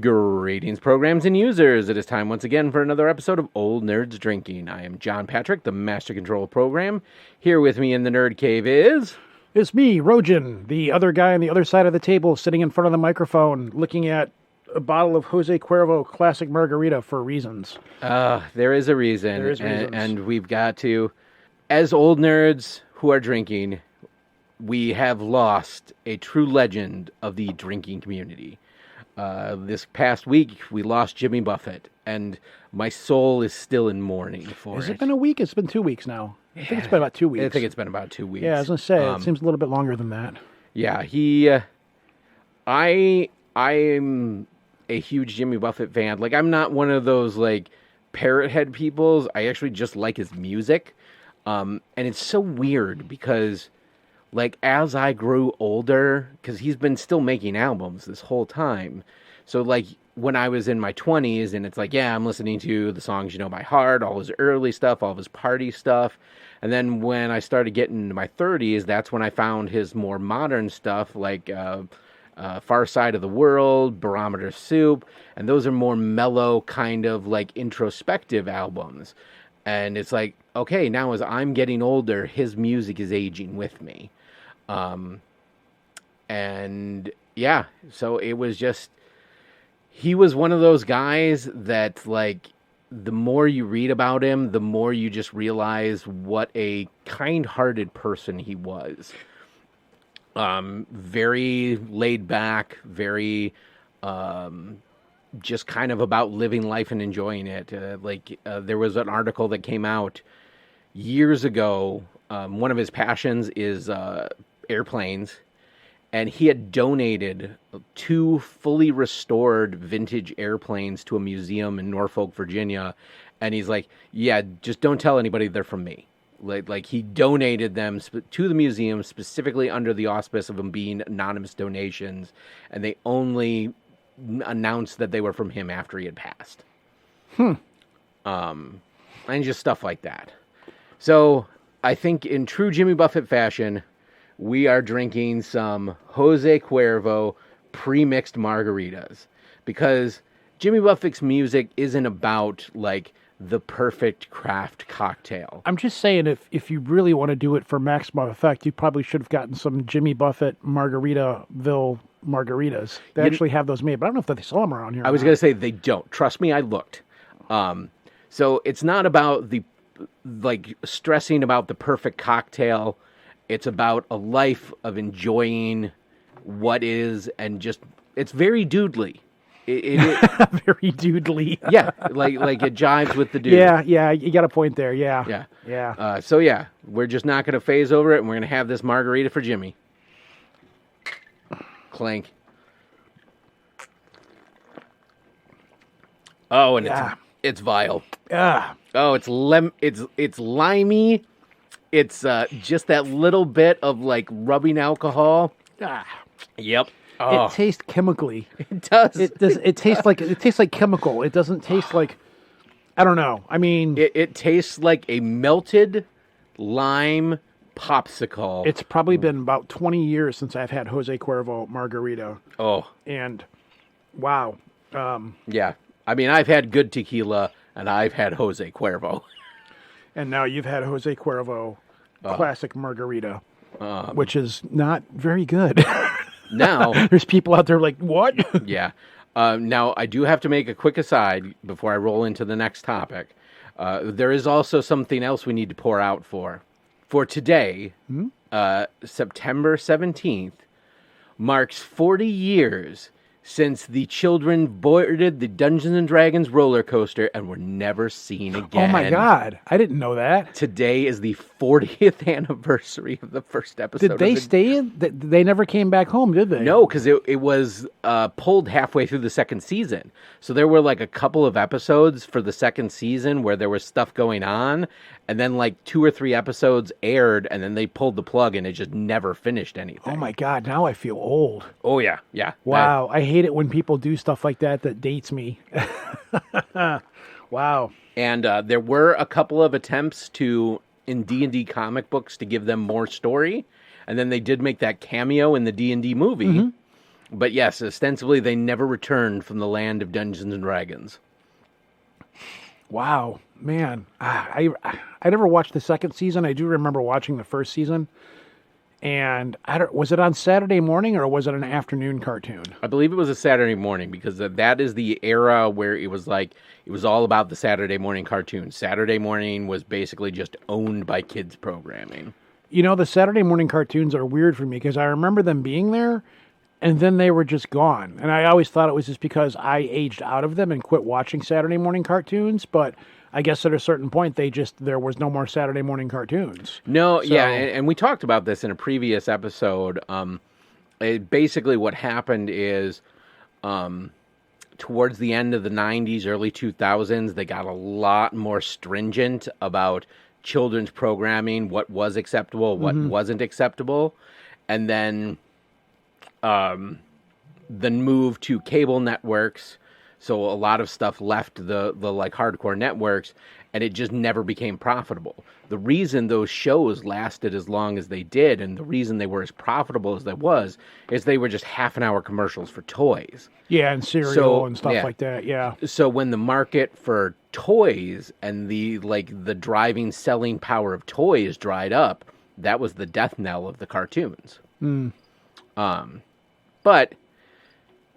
Greetings, programs and users. It is time once again for another episode of Old Nerds Drinking. I am John Patrick, the Master Control Program. Here with me in the Nerd Cave is... It's me, Rojan, the other guy on the other side of the table, sitting in front of the microphone, looking at a bottle of Jose Cuervo Classic Margarita for reasons. There is a reason. There is reasons. And we've got to... As old nerds who are drinking, we have lost a true legend of the drinking community. This past week, we lost Jimmy Buffett, and my soul is still in mourning for it. Has it been a week? It's been 2 weeks now. I think it's been about 2 weeks. I think it's been about 2 weeks. Yeah, I was going to say, it seems a little bit longer than that. Yeah, I'm a huge Jimmy Buffett fan. Like, I'm not one of those, like, parrot head peoples. I actually just like his music. And it's so weird because... Like, as I grew older, because he's been still making albums this whole time. So, like, when I was in my 20s, and it's like, yeah, I'm listening to the songs you know by heart, all his early stuff, all of his party stuff. And then when I started getting into my 30s, that's when I found his more modern stuff, like Far Side of the World, Barometer Soup. And those are more mellow, kind of, like, introspective albums. And it's like, okay, now as I'm getting older, his music is aging with me. And yeah, so it was just, he was one of those guys that, like, the more you read about him, the more you just realize what a kind-hearted person he was. Very laid back, very, just kind of about living life and enjoying it. There was an article that came out years ago. One of his passions is airplanes, and he had donated 2 fully restored vintage airplanes to a museum in Norfolk, Virginia. And he's like, yeah, just don't tell anybody they're from me. Like he donated them to the museum specifically under the auspice of them being anonymous donations, and they only announced that they were from him after he had passed. And just stuff like that. So I think in true Jimmy Buffett fashion, we are drinking some Jose Cuervo pre-mixed margaritas, because Jimmy Buffett's music isn't about, like, the perfect craft cocktail. I'm just saying, if you really want to do it for maximum effect, you probably should have gotten some Jimmy Buffett Margaritaville margaritas. They actually have those made, but I don't know if they sell them around here. I was going to say they don't. Trust me, I looked. So it's not about the, like, stressing about the perfect cocktail. It's about a life of enjoying what is, and just, it's very doodly. It very doodly. Yeah, like it jives with the dude. Yeah, you got a point there. Yeah. So yeah, we're just not going to phase over it, and we're going to have this margarita for Jimmy. Clank. Oh, and it's vile. Oh, it's it's limey. It's just that little bit of, like, rubbing alcohol. Yep. Oh. It tastes chemically. It does. It tastes like chemical. It doesn't taste like, I don't know. I mean, it tastes like a melted lime popsicle. It's probably been about 20 years since I've had Jose Cuervo margarita. Oh. And wow. Yeah. I mean, I've had good tequila, and I've had Jose Cuervo. And now you've had Jose Cuervo Classic Margarita, which is not very good. Now, there's people out there like, what? Yeah. Now, I do have to make a quick aside before I roll into the next topic. There is also something else we need to pour out for. For today, September 17th, marks 40 years since the children boarded the Dungeons & Dragons roller coaster and were never seen again. Oh my God. I didn't know that. Today is the 40th anniversary of the first episode. Did they stay in? They never came back home, did they? No, because it was pulled halfway through the second season. So there were, like, a couple of episodes for the second season where there was stuff going on. And then, like, 2 or 3 episodes aired, and then they pulled the plug, and it just never finished anything. Oh, my God. Now I feel old. Oh, yeah. Wow. I hate it when people do stuff like that dates me. Wow. And there were a couple of attempts in D&D comic books to give them more story. And then they did make that cameo in the D&D movie But yes, ostensibly they never returned from the land of Dungeons and Dragons. Wow, man. I never watched the second season. I do remember watching the first season. And was it on Saturday morning or was it an afternoon cartoon? I believe it was a Saturday morning because that is the era where it was all about the Saturday morning cartoon. Saturday morning was basically just owned by kids programming. You know, the Saturday morning cartoons are weird for me because I remember them being there and then they were just gone. And I always thought it was just because I aged out of them and quit watching Saturday morning cartoons, but I guess at a certain point, there was no more Saturday morning cartoons. No, so, yeah, and we talked about this in a previous episode. Basically what happened is towards the end of the 90s, early 2000s, they got a lot more stringent about children's programming, what was acceptable, what wasn't acceptable. And then the move to cable networks. So a lot of stuff left the like hardcore networks, and it just never became profitable. The reason those shows lasted as long as they did, and the reason they were as profitable as they was, is they were just half-an-hour commercials for toys. Yeah, and cereal and stuff like that. Yeah. So when the market for toys and the driving selling power of toys dried up, that was the death knell of the cartoons. But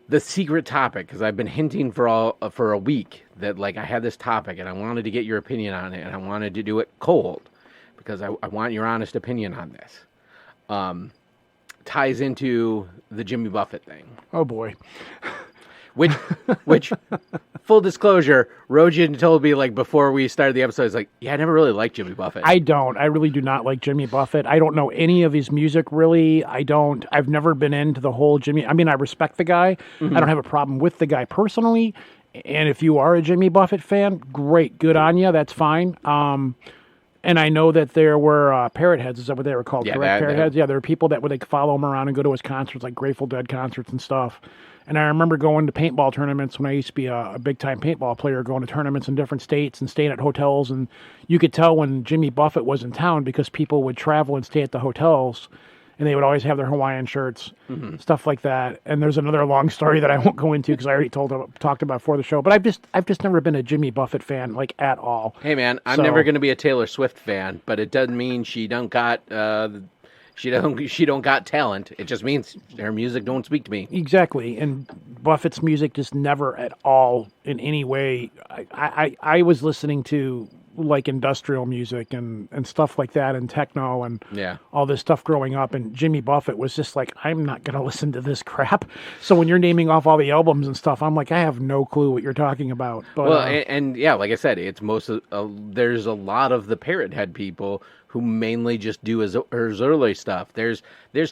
the secret topic, because I've been hinting for a week that I had this topic and I wanted to get your opinion on it, and I wanted to do it cold because I want your honest opinion on this. Ties into the Jimmy Buffett thing. Oh boy. Which, full disclosure, Rojan told me before we started the episode, he's like, yeah, I never really liked Jimmy Buffett. I don't. I really do not like Jimmy Buffett. I don't know any of his music, really. I've never been into the whole Jimmy. I mean, I respect the guy. I don't have a problem with the guy personally. And if you are a Jimmy Buffett fan, great. Good on you. That's fine. And I know that there were Parrot Heads. Is that what they were called? Yeah, correct? Parrot Heads? Yeah, there were people that would follow him around and go to his concerts, like Grateful Dead concerts and stuff. And I remember going to paintball tournaments when I used to be a big-time paintball player, going to tournaments in different states and staying at hotels. And you could tell when Jimmy Buffett was in town because people would travel and stay at the hotels, and they would always have their Hawaiian shirts, stuff like that. And there's another long story that I won't go into because I already talked about before the show. But I've just never been a Jimmy Buffett fan, at all. Hey, man, I'm never going to be a Taylor Swift fan, but it doesn't mean she don't got... She don't got talent. It just means her music don't speak to me. Exactly, and Buffett's music just never at all in any way. I was listening to industrial music and stuff like that and techno and all this stuff growing up, and Jimmy Buffett was just I'm not going to listen to this crap. So when you're naming off all the albums and stuff, I'm like, I have no clue what you're talking about. But, like I said, it's there's a lot of the Parrot Head people who mainly just do his early stuff. There's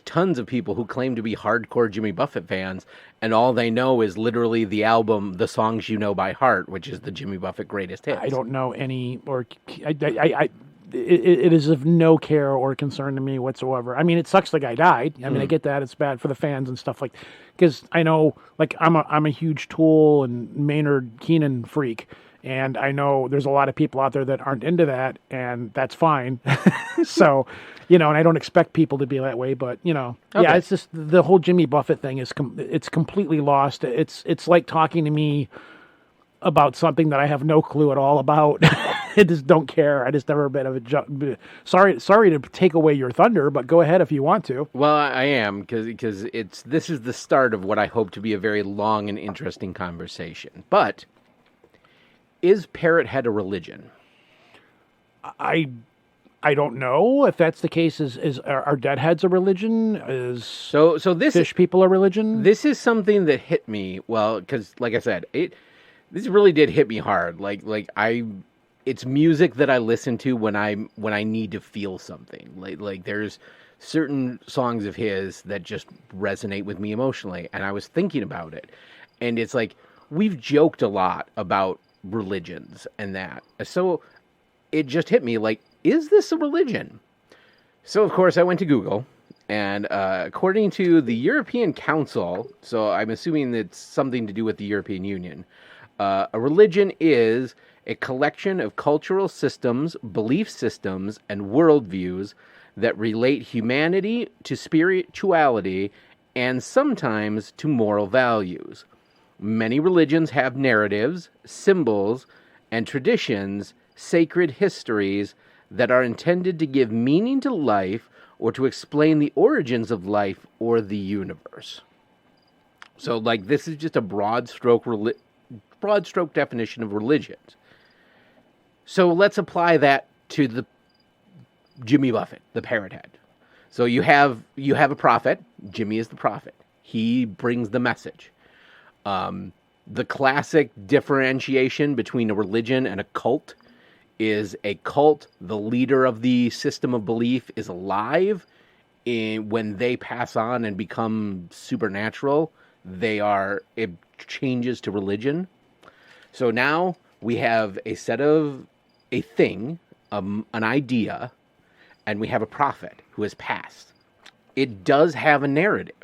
tons of people who claim to be hardcore Jimmy Buffett fans, and all they know is literally the album, the songs you know by heart, which is the Jimmy Buffett greatest hits. I don't know any, or it is of no care or concern to me whatsoever. I mean, it sucks the guy died. I mean, I get that. It's bad for the fans and stuff because I know, I'm a huge Tool and Maynard Keenan freak. And I know there's a lot of people out there that aren't into that, and that's fine. So, and I don't expect people to be that way, but, yeah, it's just the whole Jimmy Buffett thing it's completely lost. It's like talking to me about something that I have no clue at all about. I just don't care. I just never been of a sorry to take away your thunder, but go ahead if you want to. Well, I am because this is the start of what I hope to be a very long and interesting conversation. But is Parrot Head a religion? I don't know if that's the case. Are Deadheads a religion? So this Fish people a religion? This is something that hit me because, like I said, this really did hit me hard. It's music that I listen to when I need to feel something. Like there's certain songs of his that just resonate with me emotionally, and I was thinking about it, and it's we've joked a lot about religions and that. So it just hit me is this a religion? So of course I went to Google, and according to the European Council, so I'm assuming it's something to do with the European Union, a religion is a collection of cultural systems, belief systems, and worldviews that relate humanity to spirituality and sometimes to moral values. Many religions have narratives, symbols, and traditions, sacred histories that are intended to give meaning to life or to explain the origins of life or the universe. So, like, this is just a broad stroke definition of religions. So let's apply that to the Jimmy Buffett, the parrot head. So you have a prophet. Jimmy is the prophet. He brings the message. The classic differentiation between a religion and a cult is a cult. The leader of the system of belief is alive. When they pass on and become supernatural, it changes to religion. So now we have a thing, an idea, and we have a prophet who has passed. It does have a narrative.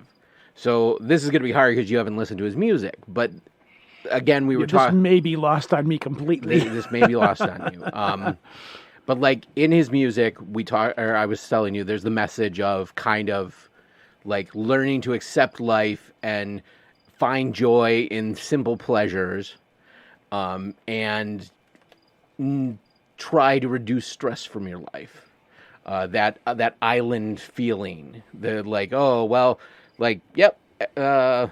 So this is going to be hard because you haven't listened to his music. But again, we were talking. This may be lost on me completely. This may be lost on you. But like in his music, I was telling you, there's the message of kind of like learning to accept life and find joy in simple pleasures, and try to reduce stress from your life. That island feeling, the like, oh well, like yep, the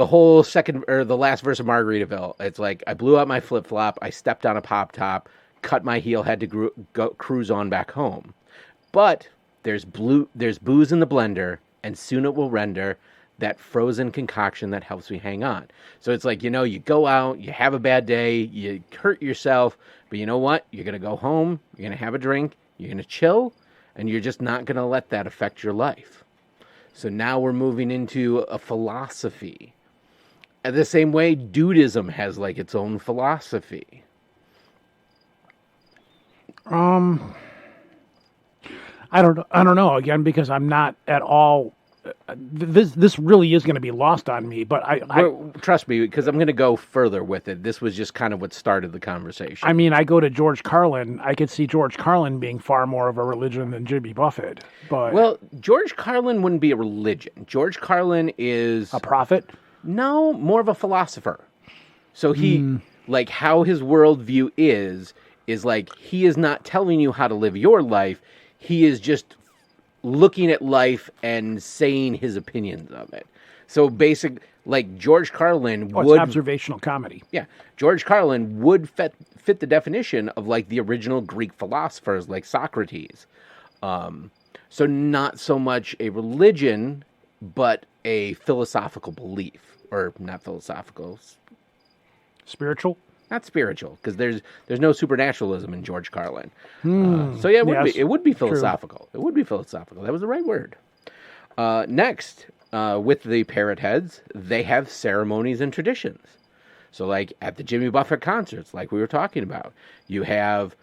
whole second or the last verse of Margaritaville. It's like I blew out my flip flop, I stepped on a pop top, cut my heel, had to go cruise on back home. But there's booze in the blender, and soon it will render that frozen concoction that helps me hang on. So it's like, you go out, you have a bad day, you hurt yourself, but you know what? You're going to go home, you're going to have a drink, you're going to chill, and you're just not going to let that affect your life. So now we're moving into a philosophy. And the same way Dudism has like its own philosophy. I don't know, again, because I'm not at all. This really is going to be lost on me, but well, trust me, because I'm going to go further with it. This was just kind of what started the conversation. I mean, I go to George Carlin. I could see George Carlin being far more of a religion than Jimmy Buffett. But well, George Carlin wouldn't be a religion. George Carlin is a prophet. No, more of a philosopher. So he like how his worldview is like he is not telling you how to live your life. He is just looking at life and saying his opinions of it. So like George Carlin would... It's observational comedy. Yeah. George Carlin would fit the definition of like the original Greek philosophers like Socrates. So not so much a religion, but a philosophical belief. Or not philosophical. Spiritual? Not spiritual, because there's no supernaturalism in George Carlin. So yeah, it would be philosophical. True. It would be philosophical. That was the right word. Next, with the parrot heads, they have ceremonies and traditions. So like at the Jimmy Buffett concerts, like we were talking about, you have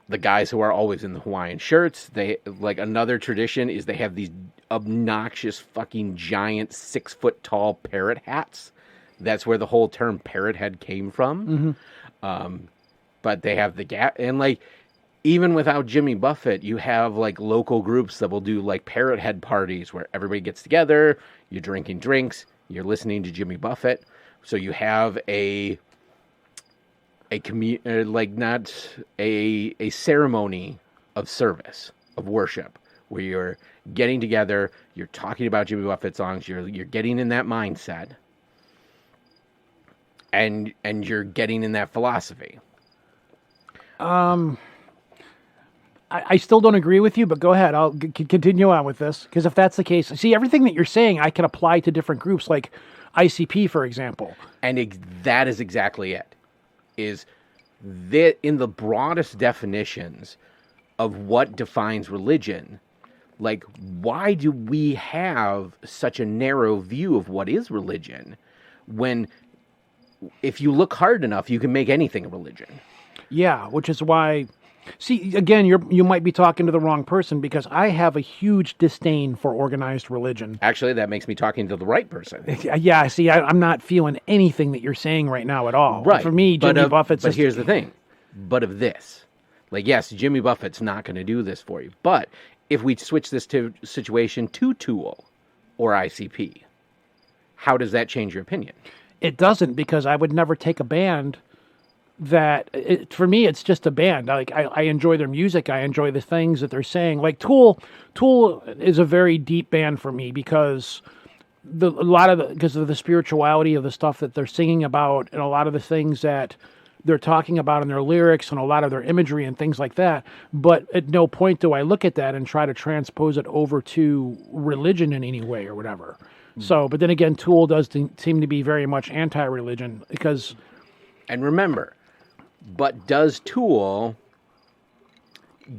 the guys who are always in the Hawaiian shirts. They like another tradition is they have these obnoxious fucking giant 6-foot tall parrot hats. That's where the whole term parrot head came from. Mm-hmm. But they have the gap, and like even without Jimmy Buffett, you have like local groups that will do like parrot head parties where everybody gets together, you're drinking drinks, you're listening to Jimmy Buffett. So you have a ceremony of service, of worship, where you're getting together, you're talking about Jimmy Buffett songs, you're getting in that mindset. And you're getting in that philosophy. I still don't agree with you, but go ahead. I'll continue on with this. Because if that's the case, see, everything that you're saying, I can apply to different groups, like ICP, for example. And that is exactly it. Is that in the broadest definitions of what defines religion, like, why do we have such a narrow view of what is religion when... if you look hard enough, you can make anything a religion. Yeah, which is why... See, again, you might be talking to the wrong person, because I have a huge disdain for organized religion. Actually, that makes me talking to the right person. Yeah, see, I'm not feeling anything that you're saying right now at all. Right. For me, Jimmy Buffett's... But here's the thing. But of this. Like, yes, Jimmy Buffett's not going to do this for you. But if we switch this situation to Tool, or ICP. How does that change your opinion? It doesn't, because I would never take a band for me, it's just a band. I enjoy their music. I enjoy the things that they're saying. Like Tool is a very deep band for me because because of the spirituality of the stuff that they're singing about, and a lot of the things that they're talking about in their lyrics and a lot of their imagery and things like that. But at no point do I look at that and try to transpose it over to religion in any way or whatever. So, but then again, Tool does seem to be very much anti-religion because... And remember, but does Tool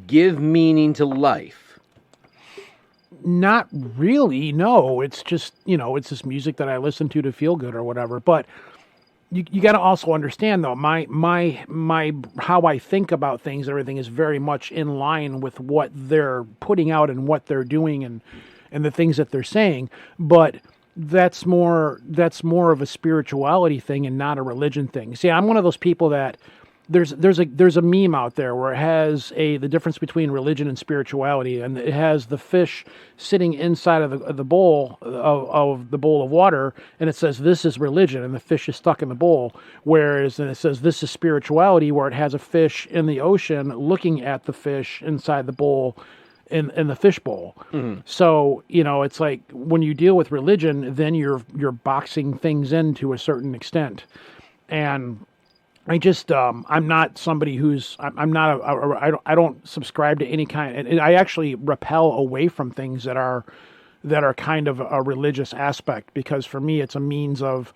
give meaning to life? Not really, no. It's just, it's this music that I listen to feel good or whatever. But you got to also understand, though, my how I think about things, everything is very much in line with what they're putting out and what they're doing and the things that they're saying. But that's more of a spirituality thing and not a religion thing. See, I'm one of those people that there's a meme out there where it has the difference between religion and spirituality, and it has the fish sitting inside of the bowl of the bowl of water, and it says this is religion, and the fish is stuck in the bowl. Whereas then it says this is spirituality, where it has a fish in the ocean looking at the fish inside the bowl. In the fishbowl. Mm-hmm. So, it's like when you deal with religion, then you're boxing things in to a certain extent. And I just, I'm not somebody who's, I don't subscribe to any kind, and I actually repel away from things that are kind of a religious aspect, because for me, it's a means of,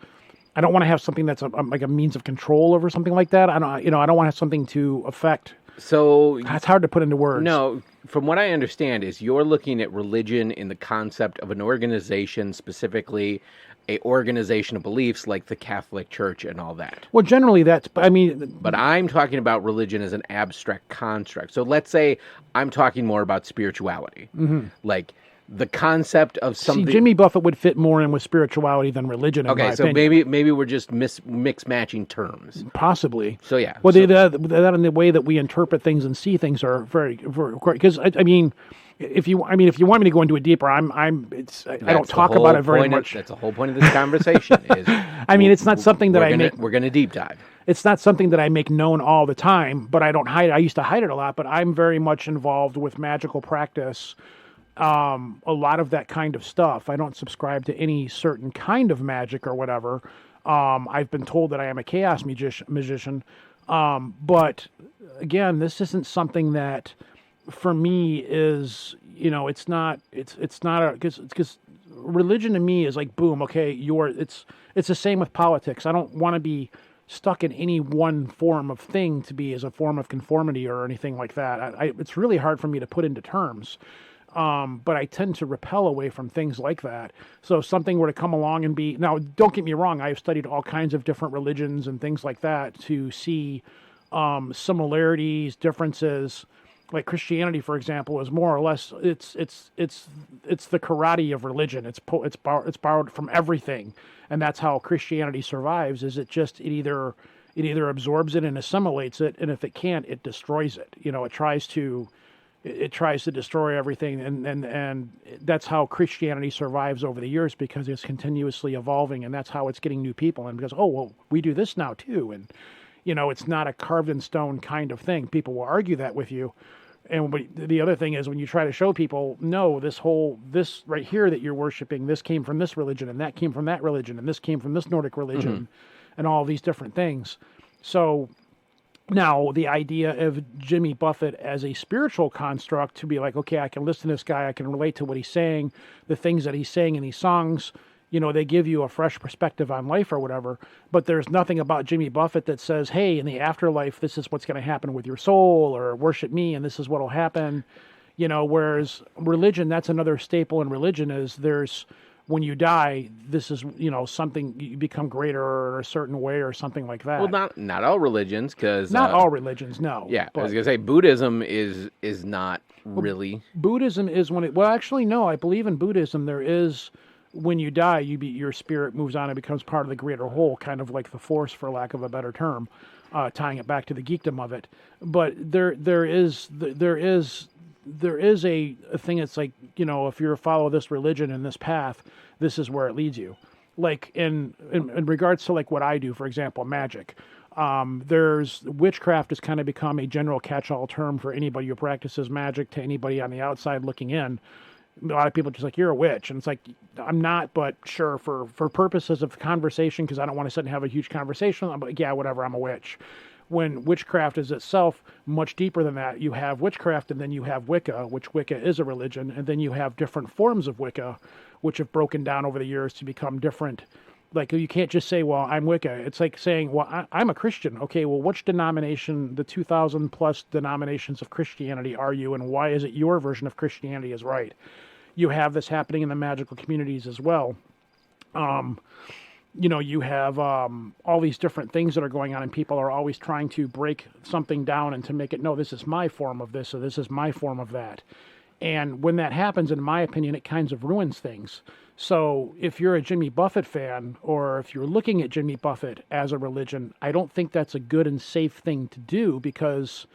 I don't want to have something that's like a means of control over something like that. I don't want to have something to affect. So it's hard to put into words. No, from what I understand is you're looking at religion in the concept of an organization, specifically a organization of beliefs like the Catholic Church and all that. Well, generally but I'm talking about religion as an abstract construct. So let's say I'm talking more about spirituality. Mm-hmm. Like the concept of something. See, Jimmy Buffett would fit more in with spirituality than religion. In my opinion. maybe we're just mix matching terms. Possibly. So yeah. Well, that and the way that we interpret things and see things are very, very, because I mean, if you want me to go into it deeper, I don't talk about it very much. That's the whole point of this conversation. It's not something that we're going to deep dive. It's not something that I make known all the time, but I don't hide it. I used to hide it a lot, but I'm very much involved with magical practice. A lot of that kind of stuff. I don't subscribe to any certain kind of magic or whatever. I've been told that I am a chaos magician. But again, this isn't something that for me is, it's not because religion to me is like, boom, okay, it's the same with politics. I don't want to be stuck in any one form of thing to be as a form of conformity or anything like that. It's really hard for me to put into terms. But I tend to repel away from things like that. So if something were to come along and be... Now, don't get me wrong, I've studied all kinds of different religions and things like that to see similarities, differences. Like Christianity, for example, is more or less... It's the karate of religion. It's borrowed from everything. And that's how Christianity survives, is it either absorbs it and assimilates it, and if it can't, it destroys it. It tries to destroy everything, and that's how Christianity survives over the years, because it's continuously evolving, and that's how it's getting new people. And because, we do this now too, and it's not a carved in stone kind of thing. People will argue that with you, and the other thing is when you try to show people, no, this right here that you're worshiping, this came from this religion, and that came from that religion, and this came from this Nordic religion, mm-hmm. and all these different things. So. Now, the idea of Jimmy Buffett as a spiritual construct, to be like, okay, I can listen to this guy, I can relate to what he's saying, the things that he's saying in these songs, they give you a fresh perspective on life or whatever, but there's nothing about Jimmy Buffett that says, hey, in the afterlife, this is what's going to happen with your soul, or worship me, and this is what will happen, whereas religion, that's another staple in religion, is there's... When you die, this is, something, you become greater in a certain way or something like that. Well, not all religions, because... Not all religions, no. Yeah, I was going to say, Buddhism is not really... Buddhism is actually, no, I believe in Buddhism, there is, when you die, your spirit moves on and becomes part of the greater whole, kind of like the Force, for lack of a better term, tying it back to the geekdom of it. But there is there is a thing that's like, if you follow this religion and this path, this is where it leads you. Like in regards to like what I do, for example, magic. There's witchcraft has kind of become a general catch-all term for anybody who practices magic to anybody on the outside looking in. A lot of people just like, you're a witch. And it's like, I'm not, but sure, for purposes of conversation, because I don't want to sit and have a huge conversation, I'm like, yeah, whatever, I'm a witch. When witchcraft is itself much deeper than that. You have witchcraft and then you have Wicca, which Wicca is a religion, and then you have different forms of Wicca, which have broken down over the years to become different. Like, you can't just say, well, I'm Wicca. It's like saying, well, I'm a Christian. Okay, well, which denomination, the 2,000 plus denominations of Christianity are you, and why is it your version of Christianity is right? You have this happening in the magical communities as well. You have all these different things that are going on, and people are always trying to break something down and to make it, no, this is my form of this, or this is my form of that. And when that happens, in my opinion, it kind of ruins things. So if you're a Jimmy Buffett fan, or if you're looking at Jimmy Buffett as a religion, I don't think that's a good and safe thing to do, because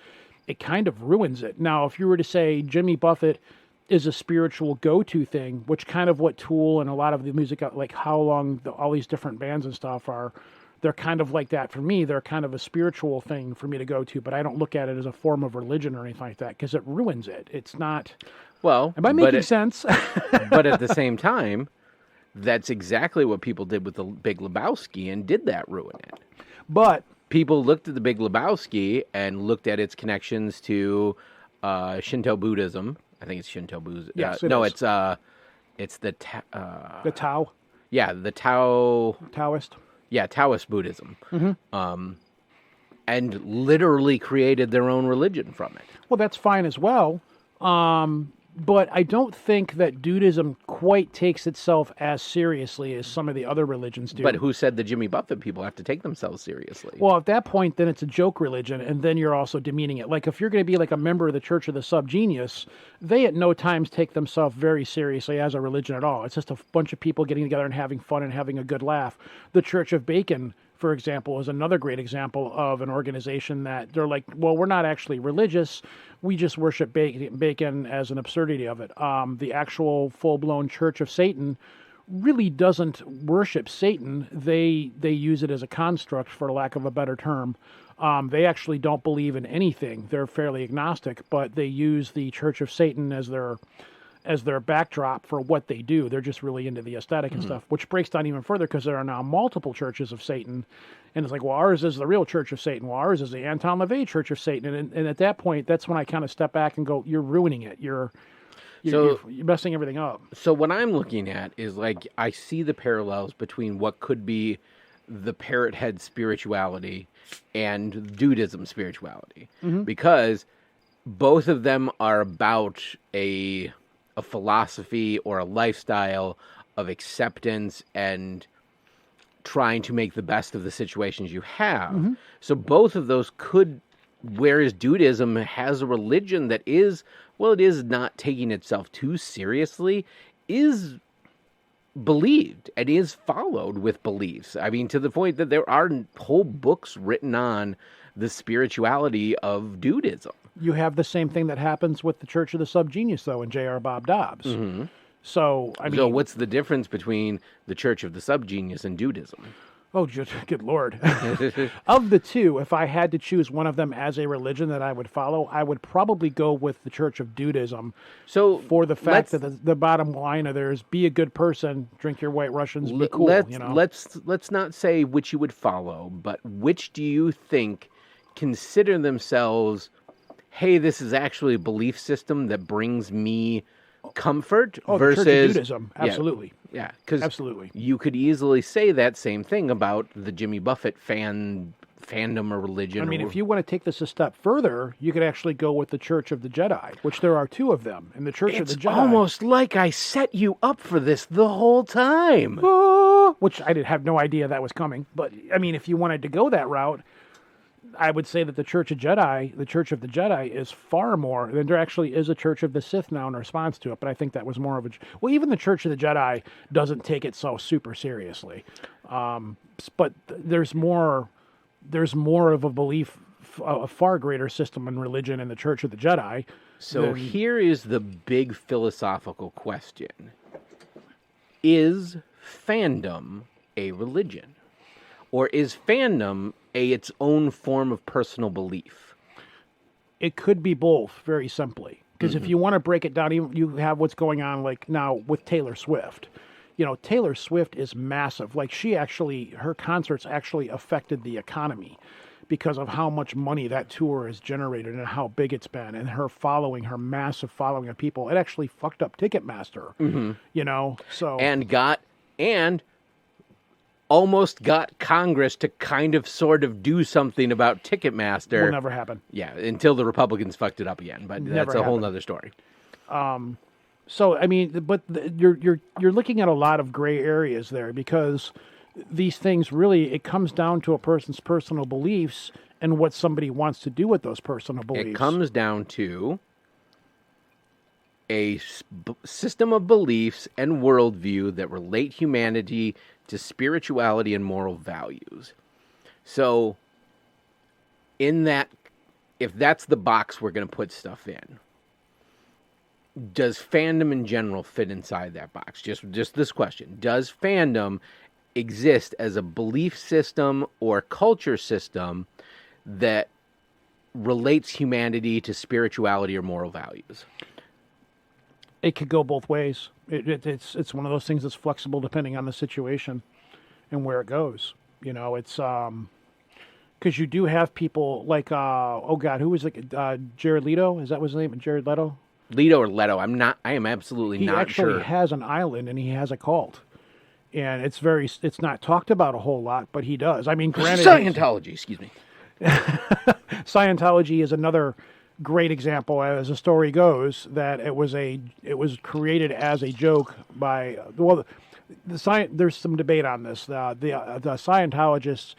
it kind of ruins it. Now, if you were to say Jimmy Buffett is a spiritual go-to thing, which kind of what Tool and a lot of the music, like How Long, all these different bands and stuff are, they're kind of like that for me. They're kind of a spiritual thing for me to go to, but I don't look at it as a form of religion or anything like that, because it ruins it. It's not... Well, am I making sense? But at the same time, that's exactly what people did with the Big Lebowski, and did that ruin it? But people looked at the Big Lebowski and looked at its connections to Shinto Buddhism. I think it's Shinto Buddhism. Yes, it's the Tao. Yeah, the Tao. Taoist. Yeah, Taoist Buddhism. Mm-hmm. And literally created their own religion from it. Well, that's fine as well. But I don't think that Dudism quite takes itself as seriously as some of the other religions do. But who said the Jimmy Buffett people have to take themselves seriously? Well, at that point, then it's a joke religion, and then you're also demeaning it. Like, if you're going to be like a member of the Church of the Subgenius, they at no times take themselves very seriously as a religion at all. It's just a bunch of people getting together and having fun and having a good laugh. The Church of Bacon, for example, is another great example of an organization that they're like, well, we're not actually religious. We just worship bacon as an absurdity of it. The actual full-blown Church of Satan really doesn't worship Satan. They use it as a construct, for lack of a better term. They actually don't believe in anything. They're fairly agnostic, but they use the Church of Satan as their backdrop for what they do. They're just really into the aesthetic and stuff, which breaks down even further because there are now multiple churches of Satan. And it's like, well, ours is the real Church of Satan. Well, ours is the Anton LaVey Church of Satan. And at that point, that's when I kind of step back and go, you're ruining it. You're messing everything up. So what I'm looking at is, like, I see the parallels between what could be the parrot head spirituality and Dudism spirituality. Mm-hmm. Because both of them are about a philosophy or a lifestyle of acceptance and trying to make the best of the situations you have. Mm-hmm. So both of those could, whereas Dudism has a religion that is, well, it is not taking itself too seriously, is believed and is followed with beliefs. I mean, to the point that there are whole books written on the spirituality of Dudism. You have the same thing that happens with the Church of the Subgenius, though, in J.R. Bob Dobbs. Mm-hmm. So, I mean... So what's the difference between the Church of the Subgenius and Dudism? Oh, good Lord. Of the two, if I had to choose one of them as a religion that I would follow, I would probably go with the Church of Dudism. So for the fact that the bottom line of there is be a good person, drink your White Russians, be cool. Let's not say which you would follow, but which do you think consider themselves, hey, this is actually a belief system that brings me comfort versus the Church of Dudism. Absolutely. Yeah, because absolutely, you could easily say that same thing about the Jimmy Buffett fandom or religion. I mean, if you want to take this a step further, you could actually go with the Church of the Jedi, which there are two of them. And the Church of the Jedi... It's almost like I set you up for this the whole time. Which I did have no idea that was coming. But, I mean, if you wanted to go that route, I would say that the Church of the Jedi is far more, than there actually is a Church of the Sith now in response to it, but I think that was more of a... Well, even the Church of the Jedi doesn't take it so super seriously. But there's more of a belief a far greater system and religion in the Church of the Jedi. So here is the big philosophical question. Is fandom a religion? Or is fandom its own form of personal belief? It could be both, very simply. Because if you want to break it down, you have what's going on like now with Taylor Swift. Taylor Swift is massive. Like her concerts actually affected the economy because of how much money that tour has generated and how big it's been, and her massive following of people. It actually fucked up Ticketmaster, so. And almost got Congress to kind of sort of do something about Ticketmaster. Will never happen. Yeah, until the Republicans fucked it up again, but that's a whole nother story. So I mean, but you're looking at a lot of gray areas there, because these things really, it comes down to a person's personal beliefs and what somebody wants to do with those personal beliefs. It comes down to a system of beliefs and worldview that relate humanity to spirituality and moral values. So, in that, if that's the box we're going to put stuff in, does fandom in general fit inside that box? Just this question. Does fandom exist as a belief system or culture system that relates humanity to spirituality or moral values? It could go both ways. It's one of those things that's flexible depending on the situation and where it goes. It's because you do have people like who was it? Jared Leto? Is that his name? Jared Leto? Leto or Leto? I am absolutely not sure. He actually has an island and he has a cult. And it's not talked about a whole lot, but he does. I mean, granted, Scientology, excuse me. Scientology is another great example, as the story goes, that it was created as a joke by there's some debate on this. The Scientologists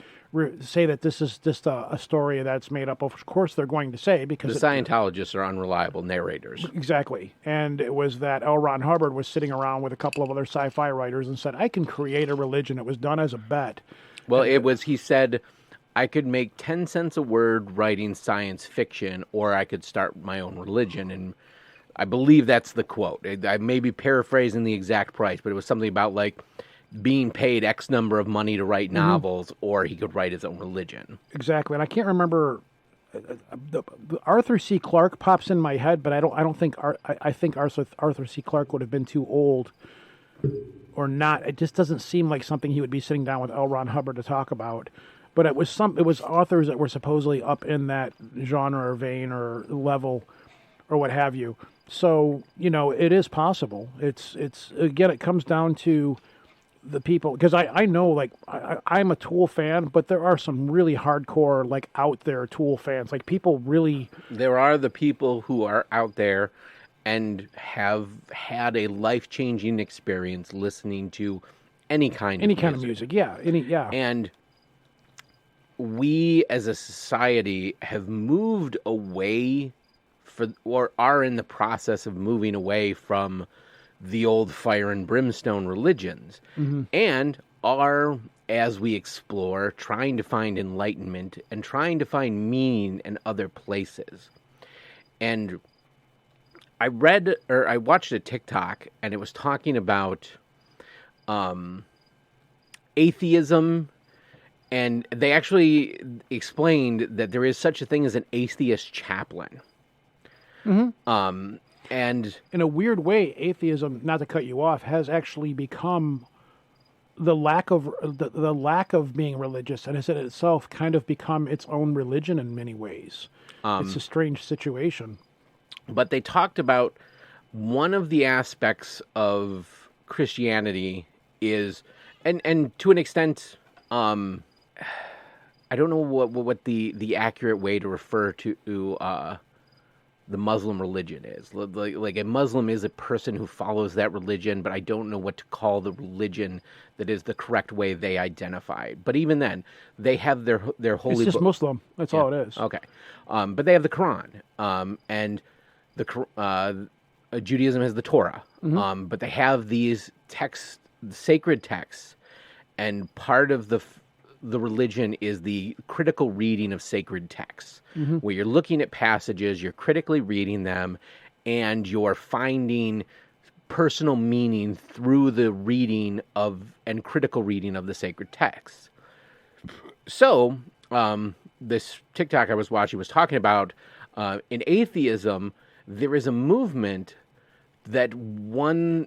say that this is just a story that's made up. Of course, they're going to say, because the Scientologists are unreliable narrators. Exactly, and it was that L. Ron Hubbard was sitting around with a couple of other sci-fi writers and said, "I can create a religion." It was done as a bet. Well, he said, I could make 10 cents a word writing science fiction, or I could start my own religion. And I believe that's the quote. I may be paraphrasing the exact price, but it was something about like being paid X number of money to write novels, or he could write his own religion. Exactly. And I can't remember, the Arthur C. Clarke pops in my head, but I think Arthur C. Clarke would have been too old or not. It just doesn't seem like something he would be sitting down with L. Ron Hubbard to talk about. But it was authors that were supposedly up in that genre or vein or level or what have you. So, it is possible. It's again, it comes down to the people, because I know, like, I'm a Tool fan, but there are some really hardcore, like, out there Tool fans. Like, people really... There are the people who are out there and have had a life-changing experience listening to any kind of music. Yeah. And we, as a society, have moved away or are in the process of moving away from the old fire and brimstone religions, and are, as we explore, trying to find enlightenment and trying to find meaning in other places. And I watched a TikTok, and it was talking about atheism, and they actually explained that there is such a thing as an atheist chaplain. And in a weird way, atheism, not to cut you off, has actually become the lack of being religious, and has in itself kind of become its own religion in many ways. It's a strange situation. But they talked about one of the aspects of Christianity is, and to an extent, I don't know what the accurate way to refer to the Muslim religion is. Like a Muslim is a person who follows that religion, but I don't know what to call the religion that is the correct way they identify. But even then, they have their holy... It's just Muslim. That's all it is. Okay. But they have the Quran. And Judaism has the Torah. But they have these texts, sacred texts. And part of the religion is the critical reading of sacred texts, where you're looking at passages, you're critically reading them, and you're finding personal meaning through the reading of and critical reading of the sacred texts. So, this TikTok I was watching was talking about in atheism, there is a movement that one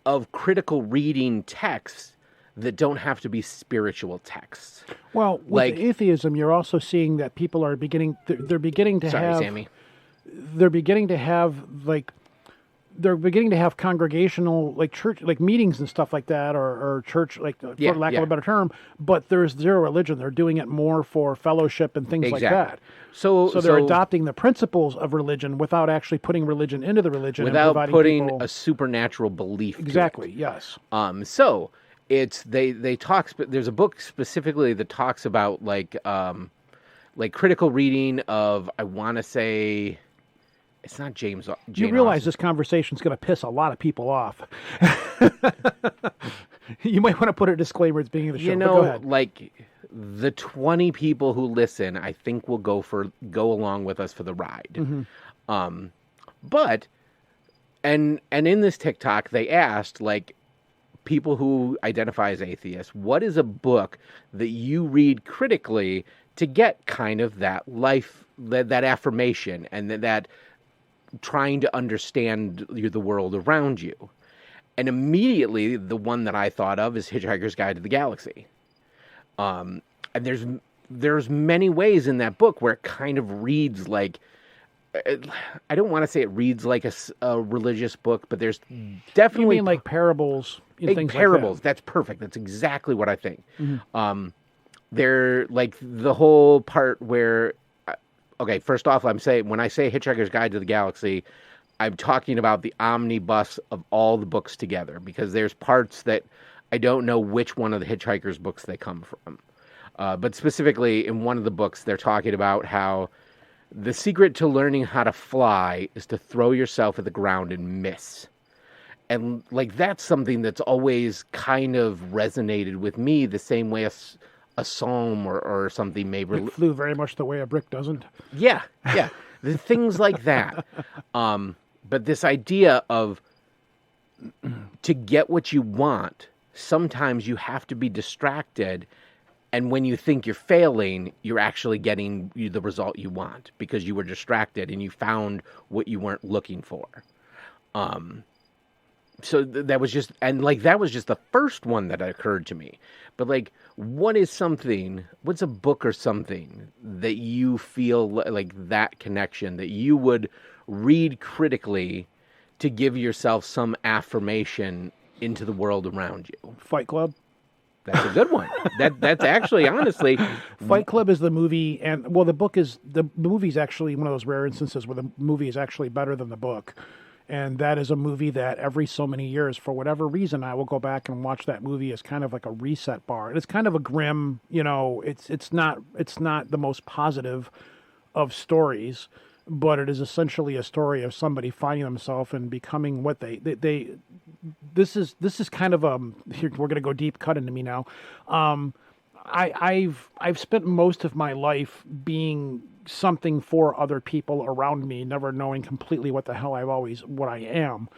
of critical reading texts that don't have to be spiritual texts. Well, with Like- atheism, you're also seeing that people are beginning. They're beginning to Sorry, have. Sammy. They're beginning to have like. They're beginning to have congregational, like church, like meetings and stuff like that, or church, like for Yeah, lack yeah. of a better term. But there's zero religion. They're doing it more for fellowship and things like Exactly. that. So they're adopting the principles of religion without actually putting religion into the religion. without and providing putting people... a supernatural belief to it. Exactly. Yes. So it's they talk. There's a book specifically that talks about like critical reading of, I want to say, it's not James. You Jane realize Austen. this conversation is going to piss a lot of people off. You might want to put a disclaimer at the beginning of the show. You but go know, ahead. like the 20 people who listen, I think will go along with us for the ride. Mm-hmm. But in this TikTok, they asked like people who identify as atheists, what is a book that you read critically to get kind of that life, that affirmation, and that trying to understand the world around you? And immediately, the one that I thought of is Hitchhiker's Guide to the Galaxy. And there's many ways in that book where it kind of reads like, I don't want to say it reads like a religious book, but there's definitely You mean like parables and things parables. like That's perfect. That's exactly what I think. They're like the whole part where, okay, first off, when I say Hitchhiker's Guide to the Galaxy, I'm talking about the omnibus of all the books together, because there's parts that I don't know which one of the Hitchhiker's books they come from. But specifically in one of the books, they're talking about how the secret to learning how to fly is to throw yourself at the ground and miss. And like, that's something that's always kind of resonated with me the same way a psalm or something may that. It flew very much the way a brick doesn't. yeah, the things like that. But this idea of, to get what you want, sometimes you have to be distracted, and when you think you're failing, you're actually getting the result you want because you were distracted and you found what you weren't looking for. So that was just the first one that occurred to me. But like, what's a book or something that you feel like that connection that you would read critically to give yourself some affirmation into the world around you? Fight Club. That's a good one. That's actually, honestly, Fight Club is the movie, and well, the movie's actually one of those rare instances where the movie is actually better than the book. And that is a movie that every so many years, for whatever reason, I will go back and watch that movie as kind of like a reset bar. It's kind of a grim, it's not the most positive of stories, but it is essentially a story of somebody finding themselves and becoming what they this is kind of here, we're going to go deep cut into me now. I've spent most of my life being something for other people around me, never knowing completely what the hell what I am.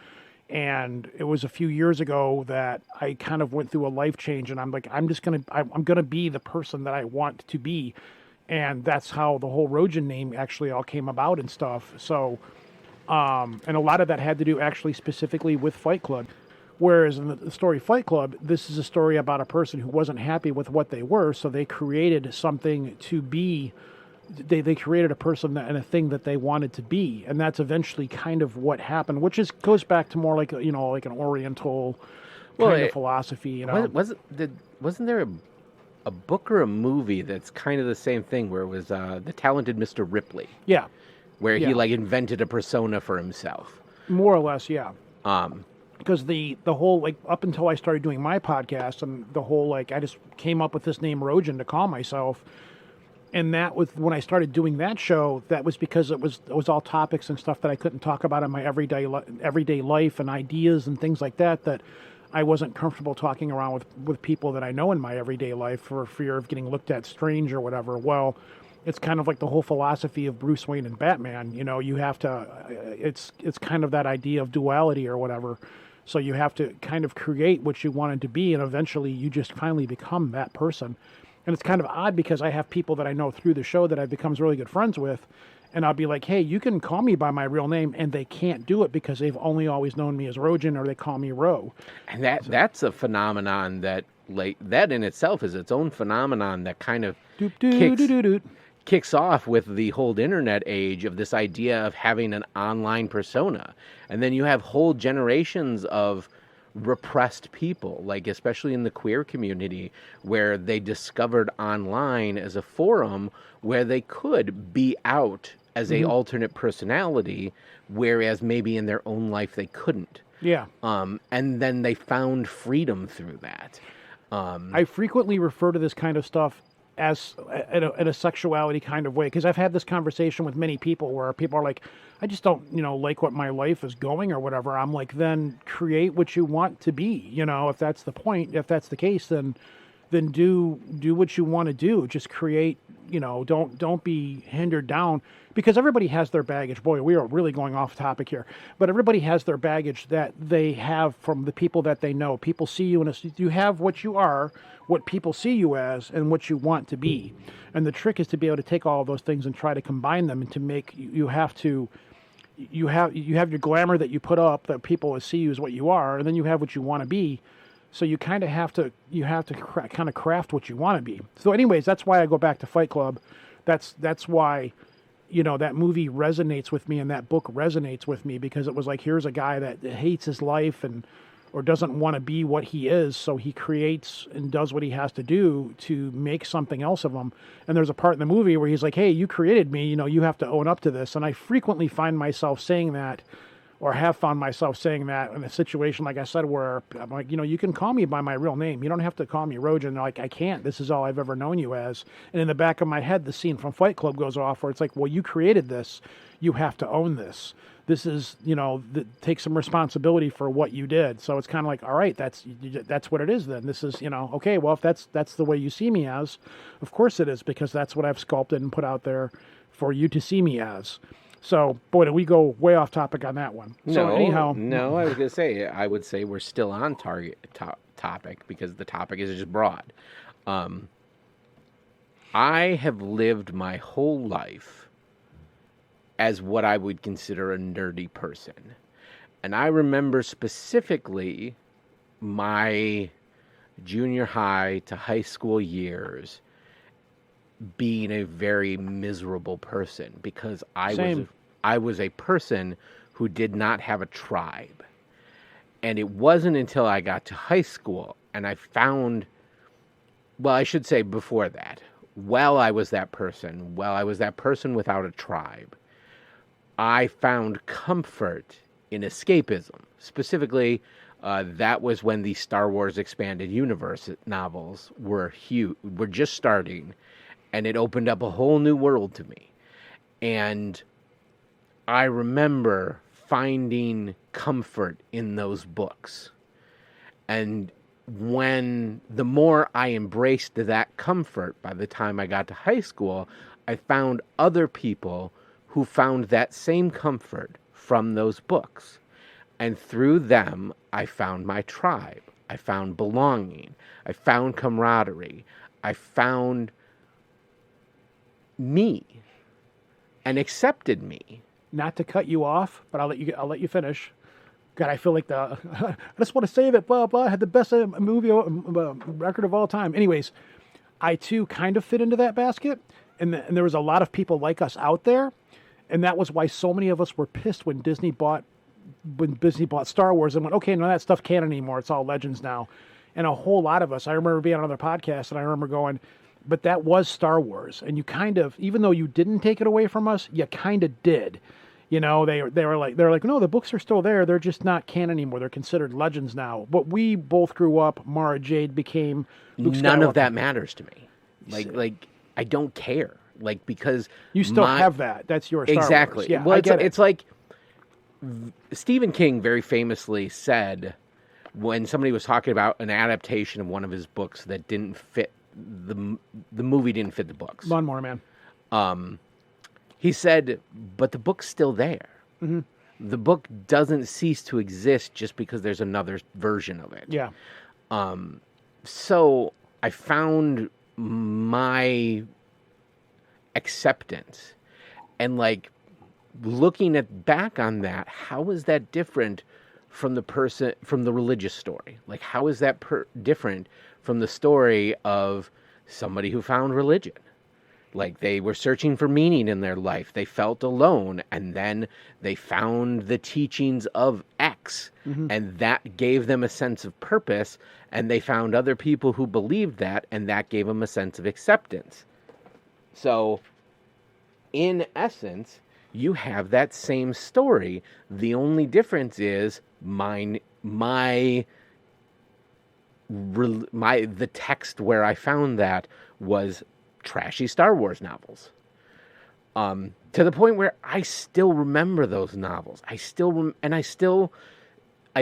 And it was a few years ago that I kind of went through a life change, and I'm like, I'm going to be the person that I want to be. And that's how the whole Rojan name actually all came about and stuff. So, and a lot of that had to do actually specifically with Fight Club. Whereas in the story Fight Club, this is a story about a person who wasn't happy with what they were, so they created something to be. They created a person and a thing that they wanted to be, and that's eventually kind of what happened, which goes back to more like an Oriental kind of philosophy. Wasn't there a book or a movie that's kind of the same thing, where it was The Talented Mr. Ripley? Yeah, where he like invented a persona for himself. More or less, yeah. Because the whole, like, up until I started doing my podcast, and the whole, like, I just came up with this name Rojan to call myself. And that was when I started doing that show. That was because it was all topics and stuff that I couldn't talk about in my everyday life and ideas and things like that. That I wasn't comfortable talking around with people that I know in my everyday life for fear of getting looked at strange or whatever. Well, it's kind of like the whole philosophy of Bruce Wayne and Batman. You know, you have to, it's kind of that idea of duality or whatever. So you have to kind of create what you wanted to be, and eventually you just finally become that person. And it's kind of odd because I have people that I know through the show that I've become really good friends with, and I'll be like, hey, you can call me by my real name, and they can't do it because they've only always known me as Rojan, or they call me Ro. And that's a phenomenon that, like, that in itself is its own phenomenon that kind of kicks off with the whole internet age of this idea of having an online persona. And then you have whole generations of repressed people, like especially in the queer community, where they discovered online as a forum where they could be out as a alternate personality, whereas maybe in their own life they couldn't. Yeah. And then they found freedom through that. I frequently refer to this kind of stuff as in a sexuality kind of way, because I've had this conversation with many people where people are like, I just don't, like what my life is going or whatever. I'm like, then create what you want to be. If that's the point, if that's the case, then do what you want to do. Just create. Don't be hindered down, because everybody has their baggage. Boy, we are really going off topic here, but everybody has their baggage that they have from the people that they know. People see you, and you have what you are, what people see you as, and what you want to be. And the trick is to be able to take all of those things and try to combine them, and to make you have your glamour that you put up that people will see you as what you are, and then you have what you want to be. So you kind of have to kind of craft what you want to be. So anyways, that's why I go back to Fight Club. That's why, that movie resonates with me and that book resonates with me, because it was like, here's a guy that hates his life or doesn't want to be what he is. So he creates and does what he has to do to make something else of him. And there's a part in the movie where he's like, hey, you created me, you have to own up to this. And I frequently find myself saying that, or have found myself saying that in a situation, like I said, where I'm like, you can call me by my real name. You don't have to call me Rojan. Like, I can't. This is all I've ever known you as. And in the back of my head, the scene from Fight Club goes off where it's like, well, you created this. You have to own this. This is, take some responsibility for what you did. So it's kind of like, all right, that's what it is then. This is, okay, well, if that's the way you see me as, of course it is, because that's what I've sculpted and put out there for you to see me as. So, boy, did we go way off topic on that one. So anyhow, no, I was going to say, I would say we're still on topic, because the topic is just broad. I have lived my whole life as what I would consider a nerdy person. And I remember specifically my junior high to high school years being a very miserable person, because I was a person who did not have a tribe. And it wasn't until I got to high school and I found, well, I should say before that, while I was that person without a tribe, I found comfort in escapism. Specifically, that was when the Star Wars Expanded Universe novels were just starting, and it opened up a whole new world to me. And I remember finding comfort in those books. And the more I embraced that comfort, by the time I got to high school, I found other people who found that same comfort from those books. And through them, I found my tribe. I found belonging. I found camaraderie. I found me and accepted me. Not to cut you off, but I'll let you finish. God, I feel like I just want to say that blah blah had the best movie record of all time. Anyways, I too kind of fit into that basket, and there was a lot of people like us out there, and that was why so many of us were pissed when Disney bought Star Wars and went, okay, no, that stuff can't anymore. It's all Legends now. And a whole lot of us, I remember being on another podcast, and I remember going, but that was Star Wars. And you kind of, even though you didn't take it away from us, you kind of did. They were like, no, the books are still there. They're just not canon anymore. They're considered Legends now. But we both grew up. Mara Jade became Luke Skywalker. None of that matters to me. Like I don't care. Like, because you still have that. That's your Star exactly. Wars. Yeah, well, it's like Stephen King very famously said, when somebody was talking about an adaptation of one of his books that didn't fit the movie didn't fit the books. Lawnmower Man. He said, but the book's still there. Mm-hmm. The book doesn't cease to exist just because there's another version of it. Yeah. So I found my acceptance and like looking back on that, how is that different from the religious story? Like, how is that different from the story of somebody who found religion? Like, they were searching for meaning in their life. They felt alone, and then they found the teachings of X, and that gave them a sense of purpose, and they found other people who believed that, and that gave them a sense of acceptance. So, in essence, you have that same story. The only difference is the text where I found that was trashy Star Wars novels. To the point where I still remember those novels. I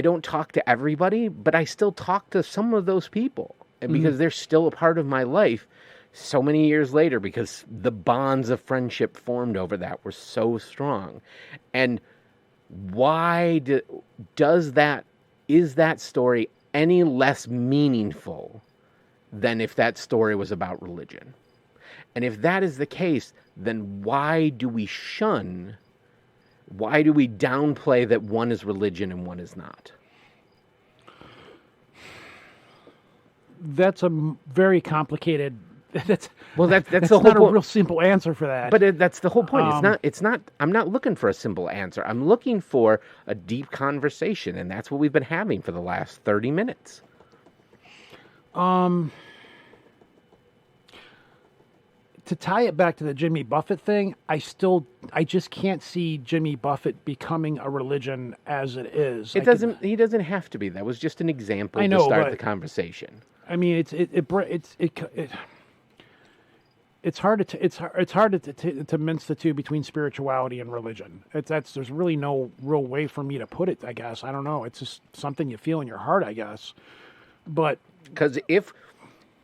don't talk to everybody, but I still talk to some of those people because they're still a part of my life so many years later, because the bonds of friendship formed over that were so strong. And why is that story any less meaningful than if that story was about religion? And if that is the case, then why do we downplay that one is religion and one is not? That's a very complicated. That's the whole not point. A real simple answer for that. But that's the whole point. It's not. I'm not looking for a simple answer. I'm looking for a deep conversation, and that's what we've been having for the last 30 minutes. To tie it back to the Jimmy Buffett thing, I just can't see Jimmy Buffett becoming a religion as it is. He doesn't have to be. That was just an example to start the conversation. I mean, it's hard to mince the two between spirituality and religion. There's really no real way for me to put it, I guess. I don't know. It's just something you feel in your heart, I guess. But because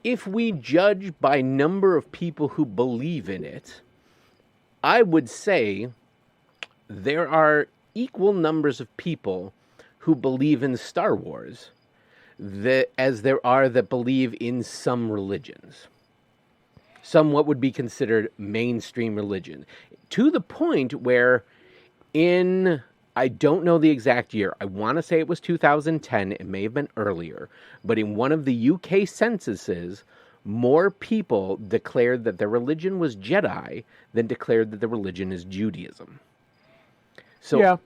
if we judge by number of people who believe in it, I would say there are equal numbers of people who believe in Star Wars as there are that believe in some religions. Some what would be considered mainstream religion. To the point where I don't know the exact year. I want to say it was 2010. It may have been earlier. But in one of the UK censuses, more people declared that their religion was Jedi than declared that their religion is Judaism. So,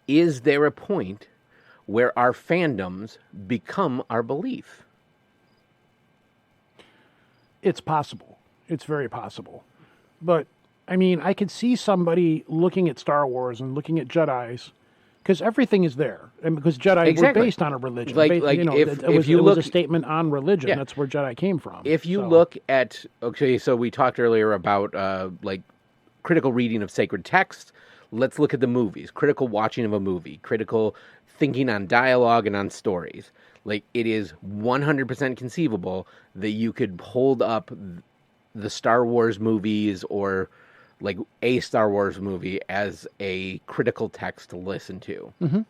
is there a point where our fandoms become our belief? It's possible. It's very possible. But, I mean, I could see somebody looking at Star Wars and looking at Jedis, because everything is there. And because Jedi were based on a religion. It was a statement on religion. Yeah. That's where Jedi came from. If you look at, so we talked earlier about, critical reading of sacred text. Let's look at the movies. Critical watching of a movie. Critical thinking on dialogue and on stories. Like, it is 100% conceivable that you could hold up the Star Wars movies or like a Star Wars movie as a critical text to listen to. Mm-hmm.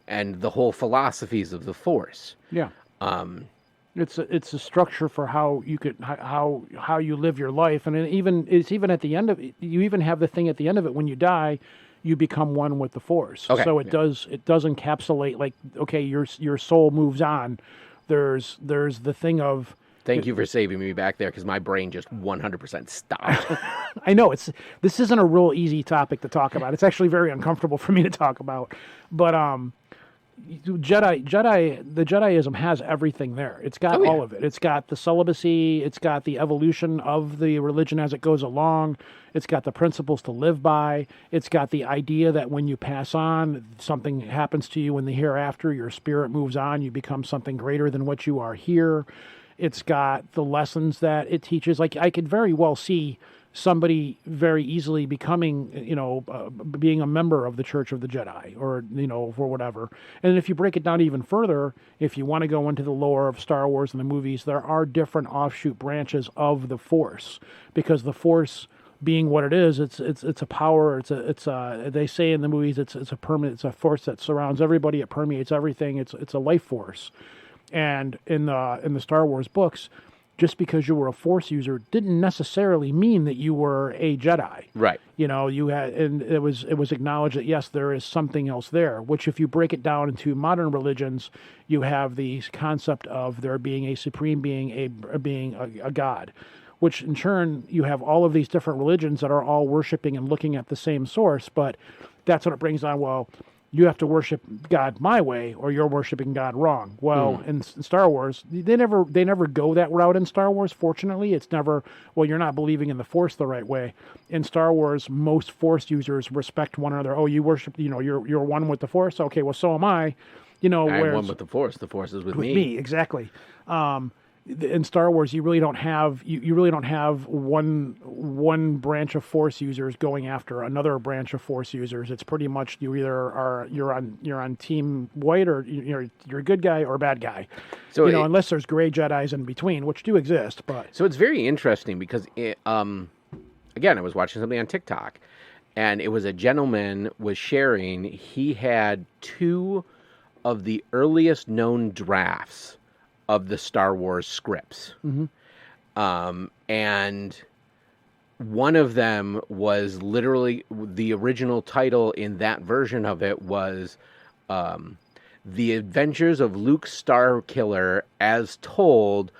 And the whole philosophies of the Force. Yeah. It's a structure for how you live your life, and it's even at the end of it, you even have the thing at the end of it when you die, you become one with the Force. Okay. So it does encapsulate, like, okay, your soul moves on. There's the thing of. Thank you for saving me back there, because my brain just 100% stopped. I know this isn't a real easy topic to talk about. It's actually very uncomfortable for me to talk about. But the Jediism has everything there. It's got all of it. It's got the celibacy. It's got the evolution of the religion as it goes along. It's got the principles to live by. It's got the idea that when you pass on, something happens to you in the hereafter. Your spirit moves on. You become something greater than what you are here. It's got the lessons that it teaches. Like, I could very well see somebody very easily becoming, being a member of the Church of the Jedi, or, for whatever. And if you break it down even further, if you want to go into the lore of Star Wars and the movies, there are different offshoot branches of the Force, because the Force, being what it is, it's a power. They say in the movies, it's a force that surrounds everybody. It permeates everything. It's a life force. And in the Star Wars books, just because you were a Force user didn't necessarily mean that you were a Jedi. Right. You had, and it was acknowledged that yes, there is something else there. Which, if you break it down into modern religions, you have the concept of there being a supreme being, a god. Which in turn, you have all of these different religions that are all worshiping and looking at the same source. But that's what it brings on. Well, you have to worship God my way, or you're worshiping God wrong. Well, in Star Wars, they never go that route in Star Wars. Fortunately, it's never, well, you're not believing in the Force the right way. In Star Wars, most Force users respect one another. Oh, you worship, you're one with the Force. Okay, well, so am I. I'm one with the Force. The Force is with me. Exactly. In Star Wars, you really don't have one branch of Force users going after another branch of Force users. It's pretty much you're on Team White, or you're a good guy or a bad guy. So unless there's gray Jedis in between, which do exist. But so it's very interesting because again, I was watching something on TikTok, and it was a gentleman was sharing. He had 2 of the earliest known drafts of the Star Wars scripts. And one of them was literally, the original title in that version of it was The Adventures of Luke Starkiller as Told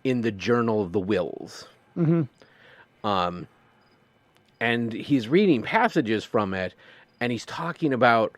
in the Journal of the Wills. And he's reading passages from it, and he's talking about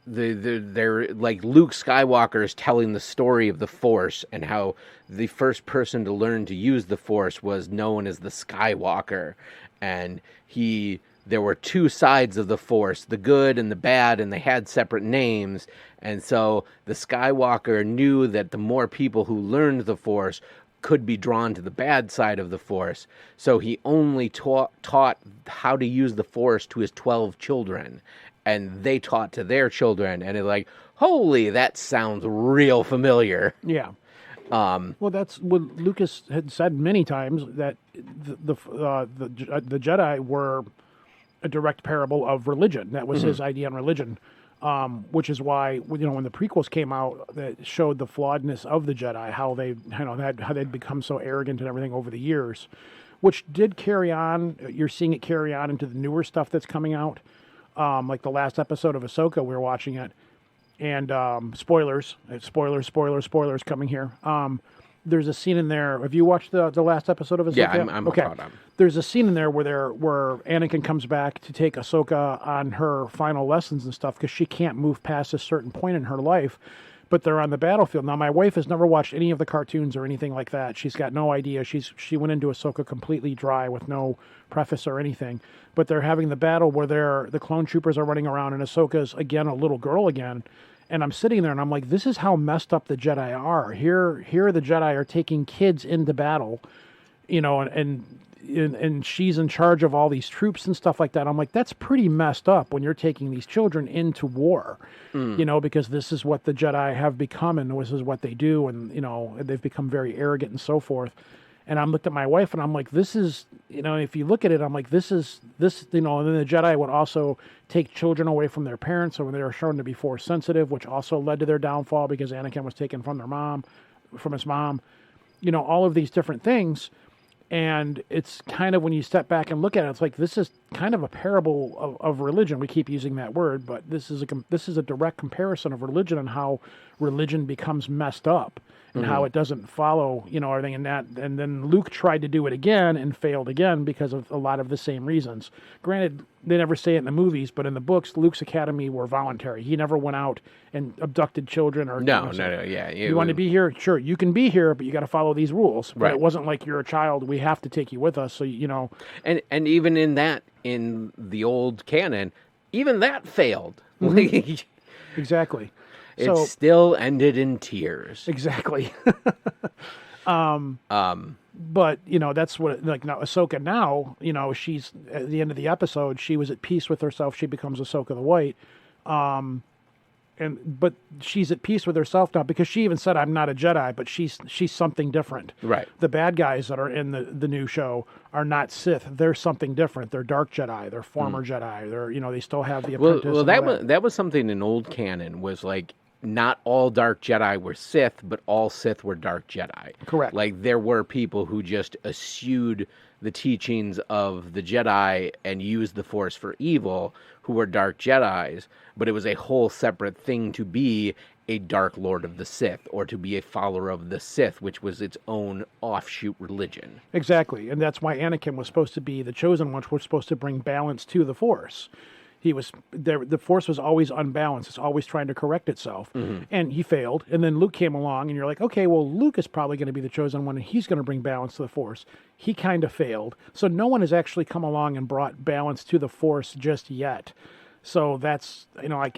they're like Luke Skywalker is telling the story of the Force, and how the first person to learn to use the Force was known as the Skywalker, and there were 2 sides of the Force, the good and the bad, and they had separate names. And so the Skywalker knew that the more people who learned the Force could be drawn to the bad side of the Force. So he only taught how to use the Force to his 12 children. And they taught to their children, and it's like, holy, that sounds real familiar. Yeah. Well, that's what Lucas had said many times, that the Jedi were a direct parable of religion. That was his idea on religion, which is why when the prequels came out, that showed the flawedness of the Jedi, how they'd become so arrogant and everything over the years, which did carry on. You're seeing it carry on into the newer stuff that's coming out. Like the last episode of Ahsoka, we were watching it, and spoilers coming here. There's a scene in there. Have you watched the last episode of Ahsoka? Yeah, I'm okay. caught on. There's a scene in there where Anakin comes back to take Ahsoka on her final lessons and stuff, because she can't move past a certain point in her life. But they're on the battlefield. Now, my wife has never watched any of the cartoons or anything like that. She's got no idea. She went into Ahsoka completely dry with no preface or anything. But they're having the battle where the clone troopers are running around, and Ahsoka's, again, a little girl again. And I'm sitting there, and I'm like, this is how messed up the Jedi are. Here the Jedi are taking kids into battle, and she's in charge of all these troops and stuff like that. I'm like, that's pretty messed up when you're taking these children into war, because this is what the Jedi have become, and this is what they do, and they've become very arrogant and so forth. And I looked at my wife, and I'm like, this is, if you look at it, I'm like, this, and then the Jedi would also take children away from their parents, when they were shown to be Force sensitive, which also led to their downfall, because Anakin was taken from his mom, all of these different things. And it's kind of, when you step back and look at it, it's like, this is kind of a parable of religion. We keep using that word, but this is a direct comparison of religion, and how religion becomes messed up, and how it doesn't follow, everything in that. And then Luke tried to do it again and failed again because of a lot of the same reasons. Granted, they never say it in the movies, but in the books, Luke's academy were voluntary. He never went out and abducted children or no, yeah. You want to be here? Sure, you can be here, but you got to follow these rules. But right. It wasn't like you're a child. We have to take you with us. So And even in the old canon, even that failed. Exactly. It still ended in tears. Exactly. But, that's what, like, now Ahsoka now, she's, at the end of the episode, she was at peace with herself. She becomes Ahsoka the White. But she's at peace with herself now because she even said, I'm not a Jedi, but she's something different. Right. The bad guys that are in the new show are not Sith. They're something different. They're dark Jedi. They're former Jedi. They're, they still have the apprentice. Well, that was something in old canon was like, not all dark Jedi were Sith, but all Sith were dark Jedi. Correct. Like, there were people who just eschewed the teachings of the Jedi and used the Force for evil, who were dark Jedis, but it was a whole separate thing to be a Dark Lord of the Sith, or to be a follower of the Sith, which was its own offshoot religion. Exactly, and that's why Anakin was supposed to be the chosen one, which was supposed to bring balance to the Force. He was there. The Force was always unbalanced. It's always trying to correct itself, and he failed. And then Luke came along, and you're like, okay, well, Luke is probably going to be the chosen one, and he's going to bring balance to the Force. He kind of failed, so no one has actually come along and brought balance to the Force just yet. So that's, I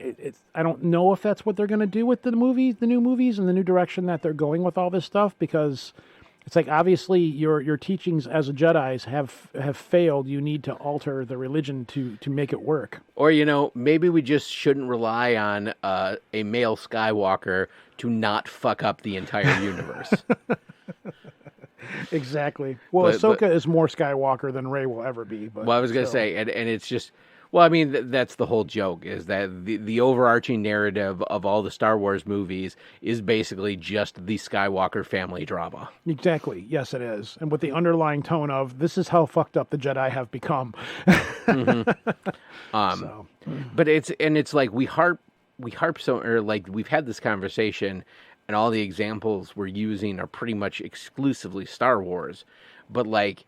don't know if that's what they're going to do with the new movies, and the new direction that they're going with all this stuff, because it's like, obviously your teachings as a Jedi's have failed. You need to alter the religion to make it work. Or, maybe we just shouldn't rely on a male Skywalker to not fuck up the entire universe. Exactly. Well, Ahsoka is more Skywalker than Rey will ever be. But, well, I was going to say, and it's just... Well, I mean, that's the whole joke, is that the overarching narrative of all the Star Wars movies is basically just the Skywalker family drama. Exactly. Yes, it is. And with the underlying tone of, this is how fucked up the Jedi have become. But it's like we harp so, or like we've had this conversation, and all the examples we're using are pretty much exclusively Star Wars. But like,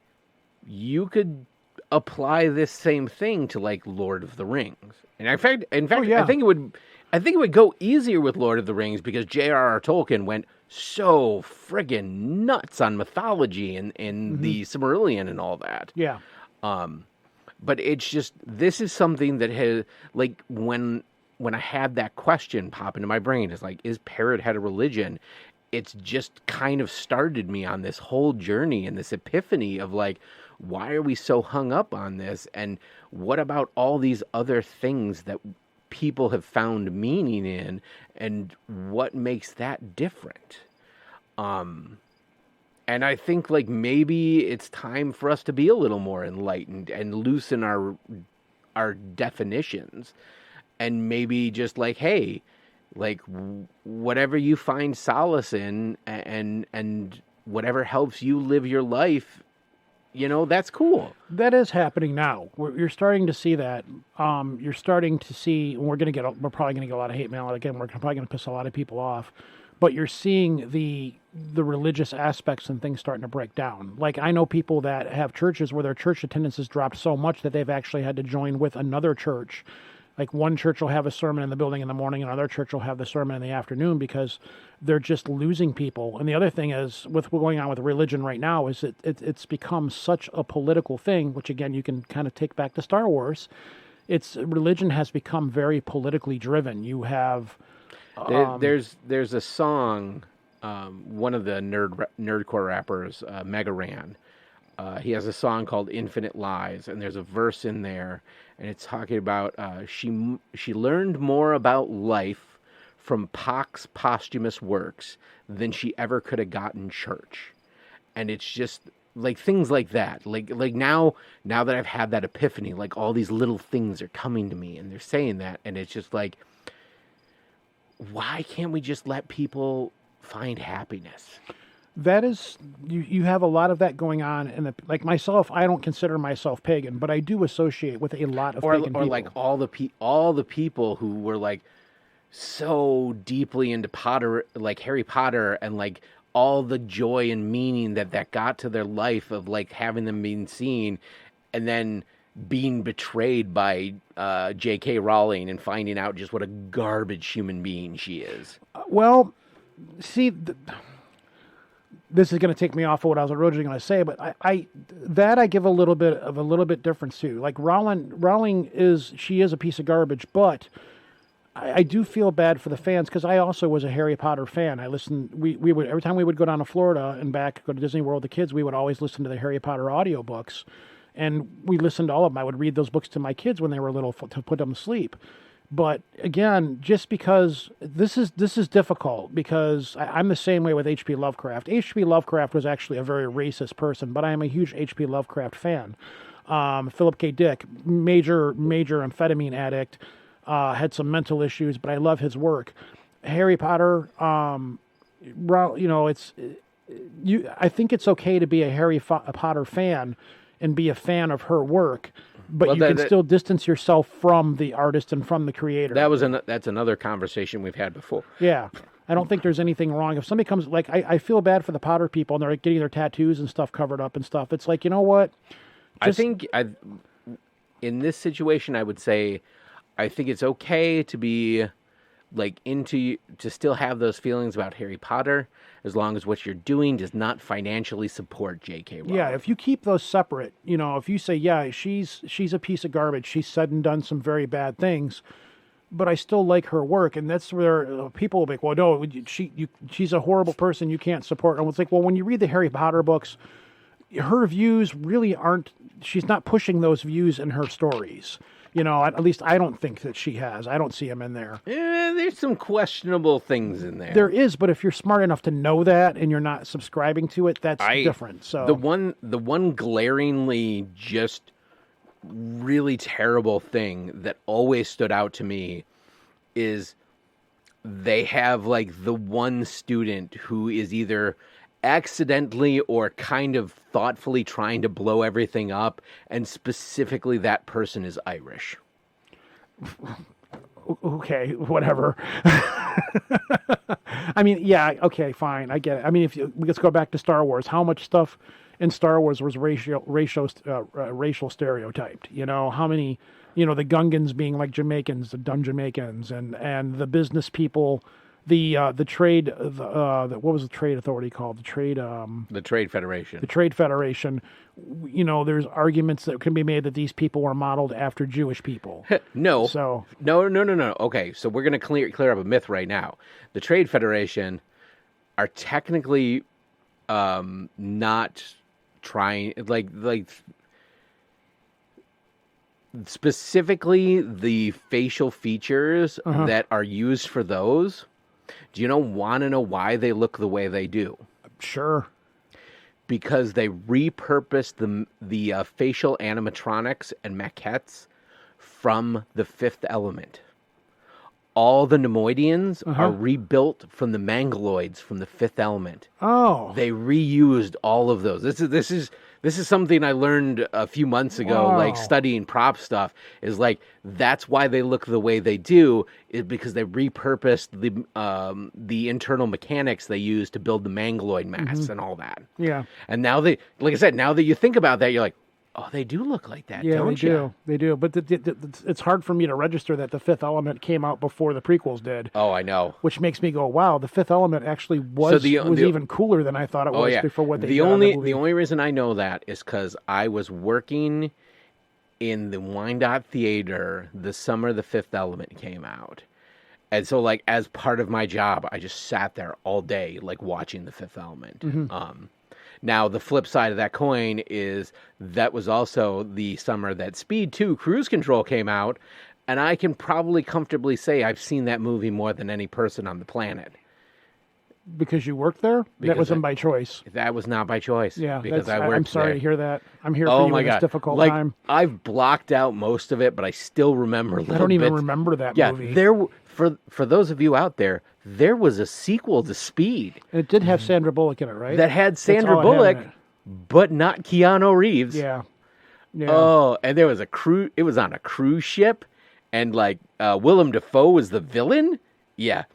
you could apply this same thing to like Lord of the Rings, and in fact, I think it would go easier with Lord of the Rings because J.R.R. Tolkien went so friggin' nuts on mythology and the Silmarillion and all that. Yeah. But it's just, this is something that has, like, when I had that question pop into my brain, is like, is Parrothead a religion? It's just kind of started me on this whole journey and this epiphany of like, why are we so hung up on this? And what about all these other things that people have found meaning in? And what makes that different? And I think like maybe it's time for us to be a little more enlightened and loosen our definitions. And maybe just like, hey, like whatever you find solace in and whatever helps you live your life, that's cool. That is happening now. You're starting to see that. You're starting to see, and we're probably going to get a lot of hate mail. Again, we're probably going to piss a lot of people off. But you're seeing the religious aspects and things starting to break down. Like, I know people that have churches where their church attendance has dropped so much that they've actually had to join with another church. Like, one church will have a sermon in the building in the morning, and another church will have the sermon in the afternoon because they're just losing people. And the other thing is, with what's going on with religion right now, is it's become such a political thing, which, again, you can kind of take back to Star Wars. Religion has become very politically driven. You have... There's a song, one of the nerdcore rappers, Mega Ran. He has a song called Infinite Lies, and there's a verse in there, and it's talking about she learned more about life from Pac's posthumous works than she ever could have got in church. And it's just like things like that. Like now that I've had that epiphany, like all these little things are coming to me, and they're saying that, and it's just like, why can't we just let people find happiness? That is, you have a lot of that going on, and like myself, I don't consider myself pagan, but I do associate with a lot of pagan people. Or like all the people who were like so deeply into Potter, like Harry Potter, and like all the joy and meaning that got to their life of like having them being seen, and then being betrayed by J.K. Rowling and finding out just what a garbage human being she is. Well, see. This is going to take me off of what I was originally going to say, but I give a little bit difference to. Like Rowling is a piece of garbage, but I do feel bad for the fans because I also was a Harry Potter fan. I listened. We would every time we would go down to Florida and back, go to Disney World with the kids. We would always listen to the Harry Potter audiobooks, and we listened to all of them. I would read those books to my kids when they were little to put them to sleep. But again, just because this is difficult because I'm the same way with H.P. Lovecraft. H.P. Lovecraft was actually a very racist person, but I am a huge H.P. Lovecraft fan. Philip K. Dick, major amphetamine addict. Had some mental issues, but I love his work. Harry Potter, it's you. I think it's okay to be a Potter fan and be a fan of her work, but you can still distance yourself from the artist and from the creator. That's another conversation we've had before. Yeah, I don't think there's anything wrong if somebody comes. Like I feel bad for the Potter people and they're getting their tattoos and stuff covered up and stuff. It's like, you know what? In this situation, I would say. I think it's okay to be to still have those feelings about Harry Potter as long as what you're doing does not financially support J.K. Rowling. Yeah, if you keep those separate, if you say, yeah, she's a piece of garbage, she's said and done some very bad things, but I still like her work, and that's where people will be like, well, no, she's a horrible person, you can't support her. And it's like, well, when you read the Harry Potter books, her views really aren't, she's not pushing those views in her stories. At least I don't think that she has. I don't see them in there. There's some questionable things in there. There is, but if you're smart enough to know that and you're not subscribing to it, that's different. So the one glaringly just really terrible thing that always stood out to me is they have the one student who is either accidentally or kind of thoughtfully trying to blow everything up, and specifically that person is Irish. Okay, whatever. I mean, yeah, okay, fine, I get it. I mean, let's go back to Star Wars. How much stuff in Star Wars was racial stereotyped? How many, the Gungans being like Jamaicans, the Dun Jamaicans, and the business people. The trade, what was the trade authority called? The Trade Federation. The Trade Federation. There's arguments that can be made that these people were modeled after Jewish people. No. So no. Okay, so we're gonna clear up a myth right now. The Trade Federation are technically not trying specifically the facial features that are used for those. Do you want to know why they look the way they do? Sure. Because they repurposed the facial animatronics and maquettes from the Fifth Element. All the Nemoidians are rebuilt from the Mangaloids from the Fifth Element. Oh. They reused all of those. This is something I learned a few months ago, Wow. Studying prop stuff, is that's why they look the way they do, is because they repurposed the internal mechanics they use to build the Mangaloid masks and all that. Yeah. And now like I said, now that you think about that, you're like, oh, they do look like that, yeah, don't you? They do. But it's hard for me to register that the Fifth Element came out before the prequels did. Oh, I know. Which makes me go, wow, the Fifth Element actually was even cooler than I thought it was before what they did. The only reason I know that is because I was working in the Wyandotte Theater the summer the Fifth Element came out. And so, as part of my job, I just sat there all day, watching the Fifth Element. Now, the flip side of that coin is that was also the summer that Speed 2 Cruise Control came out, and I can probably comfortably say I've seen that movie more than any person on the planet. Because you worked there? That wasn't by choice. That was not by choice. Yeah, because I worked I'm sorry there. to hear that. I'm here for you in this difficult time. I've blocked out most of it, but I still remember little bits. I don't even remember that movie. For those of you out there, there was a sequel to Speed. It did have Sandra Bullock in it, right? That had Sandra Bullock, but not Keanu Reeves. Yeah. Oh, and there was a cruise. It was on a cruise ship, and Willem Dafoe was the villain. Yeah.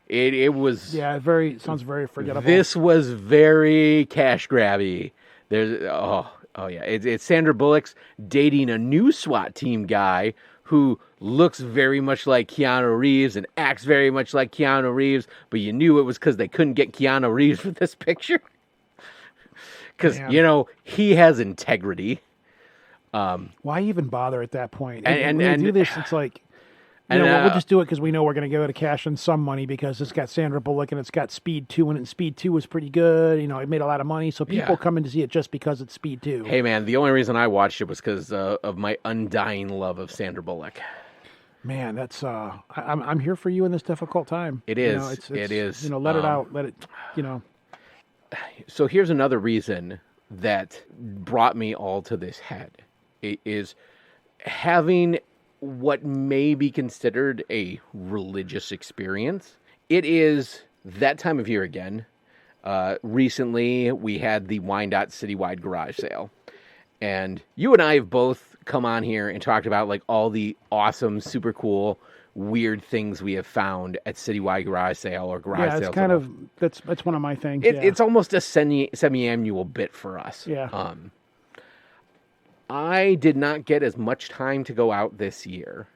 It was... Yeah, sounds very forgettable. This was very cash grabby. There's... Oh, yeah. It's Sandra Bullock's dating a new SWAT team guy who looks very much like Keanu Reeves and acts very much like Keanu Reeves, but you knew it was because they couldn't get Keanu Reeves for this picture. Because, he has integrity. Why even bother at that point? And when you do this, it's like... And we'll just do it because we know we're going to go to cash in some money because it's got Sandra Bullock and it's got Speed 2 in it, and Speed 2 was pretty good. It made a lot of money, so people come in to see it just because it's Speed 2. Hey, man, the only reason I watched it was because of my undying love of Sandra Bullock. Man, that's I'm here for you in this difficult time. It is. It is. Let it out. Let it. So here's another reason that brought me all to this head. It is having what may be considered a religious experience. It is that time of year again. Recently, we had the Wyandotte Citywide Garage Sale. And you and I have both come on here and talked about like all the awesome, super cool, weird things we have found at Citywide Garage Sale or garage sales. Yeah, it's kind of, that's one of my things. It's almost a semi-annual bit for us. Yeah. I did not get as much time to go out this year.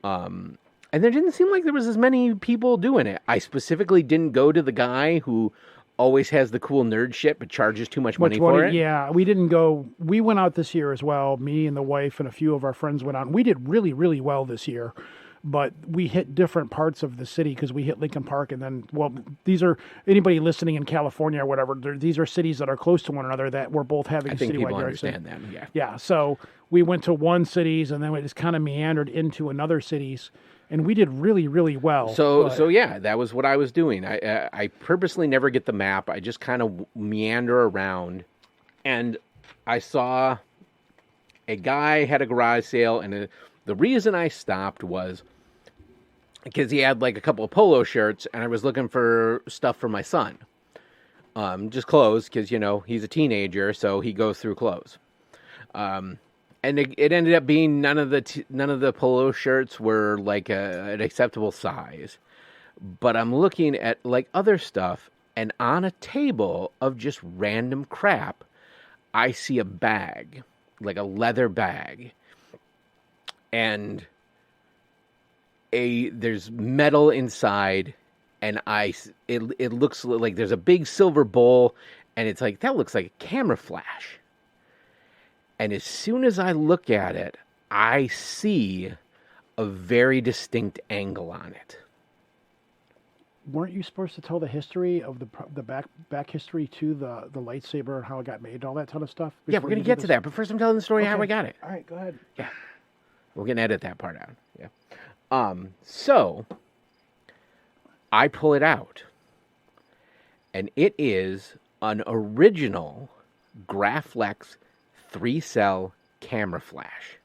And there didn't seem like there was as many people doing it. I specifically didn't go to the guy who always has the cool nerd shit but charges too much money for it. Yeah, we didn't go. We went out this year as well. Me and the wife and a few of our friends went out. And we did really, really well this year. But we hit different parts of the city because we hit Lincoln Park. And then, these are, anybody listening in California or whatever, these are cities that are close to one another that we're both having I think citywide people garage sale. understand that, yeah. Yeah, so we went to one cities and then we just kind of meandered into another cities. And we did really, really well. So yeah, that was what I was doing. I purposely never get the map. I just kind of meander around. And I saw a guy had a garage sale. And the reason I stopped was because he had like a couple of polo shirts. And I was looking for stuff for my son. Just clothes because, he's a teenager. So he goes through clothes. And it ended up being none of the polo shirts were like an acceptable size. But I'm looking at like other stuff, and on a table of just random crap, I see a bag, like a leather bag, and there's metal inside, and it looks like there's a big silver bowl, and it's like that looks like a camera flash. And as soon as I look at it, I see a very distinct angle on it. Weren't you supposed to tell the history of the back history to the lightsaber and how it got made and all that ton of stuff? Yeah, we're going to get to that. But first I'm telling the story how I got it. All right, go ahead. Yeah. We're going to edit that part out. Yeah. So I pull it out. And it is an original Graflex 3-cell camera flash.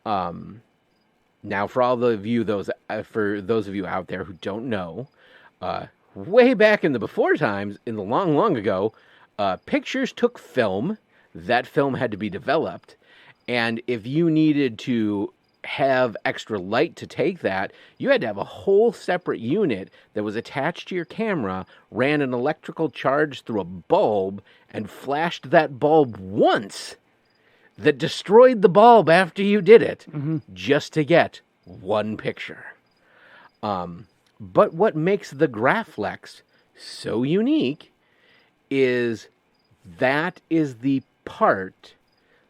Now, for those of you out there who don't know, way back in the before times, in the long, long ago, pictures took film. That film had to be developed, and if you needed to have extra light to take that, you had to have a whole separate unit that was attached to your camera, ran an electrical charge through a bulb, and flashed that bulb once that destroyed the bulb after you did it, just to get one picture. But what makes the Graflex so unique is that is the part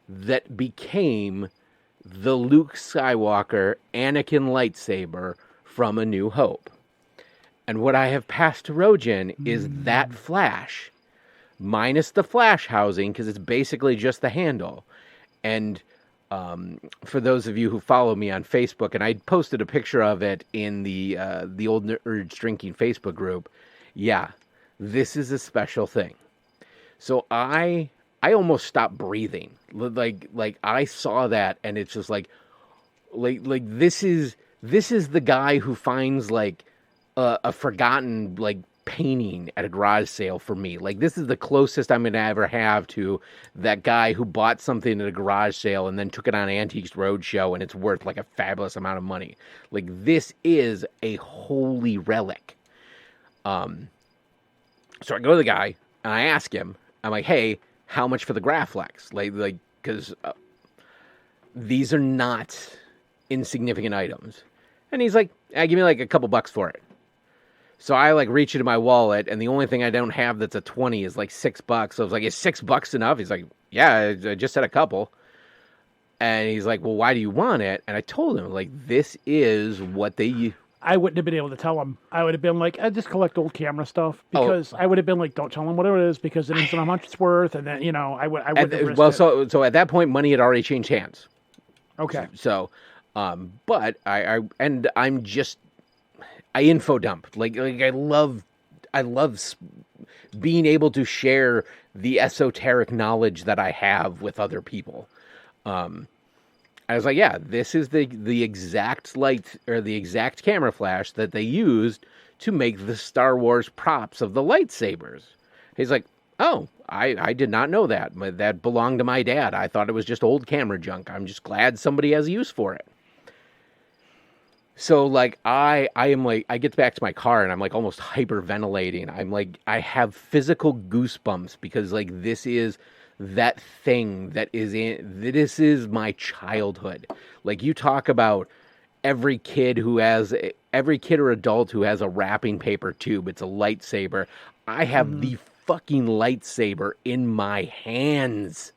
that became the Luke Skywalker Anakin lightsaber from A New Hope. And what I have passed to Rojan is that flash, minus the flash housing, because it's basically just the handle. And for those of you who follow me on Facebook, and I posted a picture of it in the Old Nerds Drinking Facebook group, yeah, this is a special thing. So I almost stopped breathing. Like I saw that, and it's just like this is the guy who finds like a forgotten like painting at a garage sale for me. Like this is the closest I'm gonna ever have to that guy who bought something at a garage sale and then took it on Antiques Roadshow and it's worth like a fabulous amount of money. Like this is a holy relic. So I go to the guy and I ask him, I'm like, hey, how much for the Graflex? Like, because these are not insignificant items. And he's like, give me like a couple bucks for it. So I like reach into my wallet, and the only thing I don't have that's a 20 is like $6. So I was like, is $6 enough? He's like, yeah, I just said a couple. And he's like, well, why do you want it? And I told him, like, this is what they... I wouldn't have been able to tell him. I would have been like, I just collect old camera stuff Oh. because I would have been like, don't tell him what it is because it isn't how much it's worth, and then I wouldn't have risked well, it. so at that point, money had already changed hands. Okay. So, but I'm just, I info dump. Like I love being able to share the esoteric knowledge that I have with other people. I was like, yeah, this is the exact light or the exact camera flash that they used to make the Star Wars props of the lightsabers. He's like, oh, I did not know that. That belonged to my dad. I thought it was just old camera junk. I'm just glad somebody has a use for it. So like I am like, I get back to my car and I'm like almost hyperventilating. I'm like, I have physical goosebumps because like this is that thing that this is my childhood. Like you talk about every kid or adult who has a wrapping paper tube, it's a lightsaber. I have the fucking lightsaber in my hands.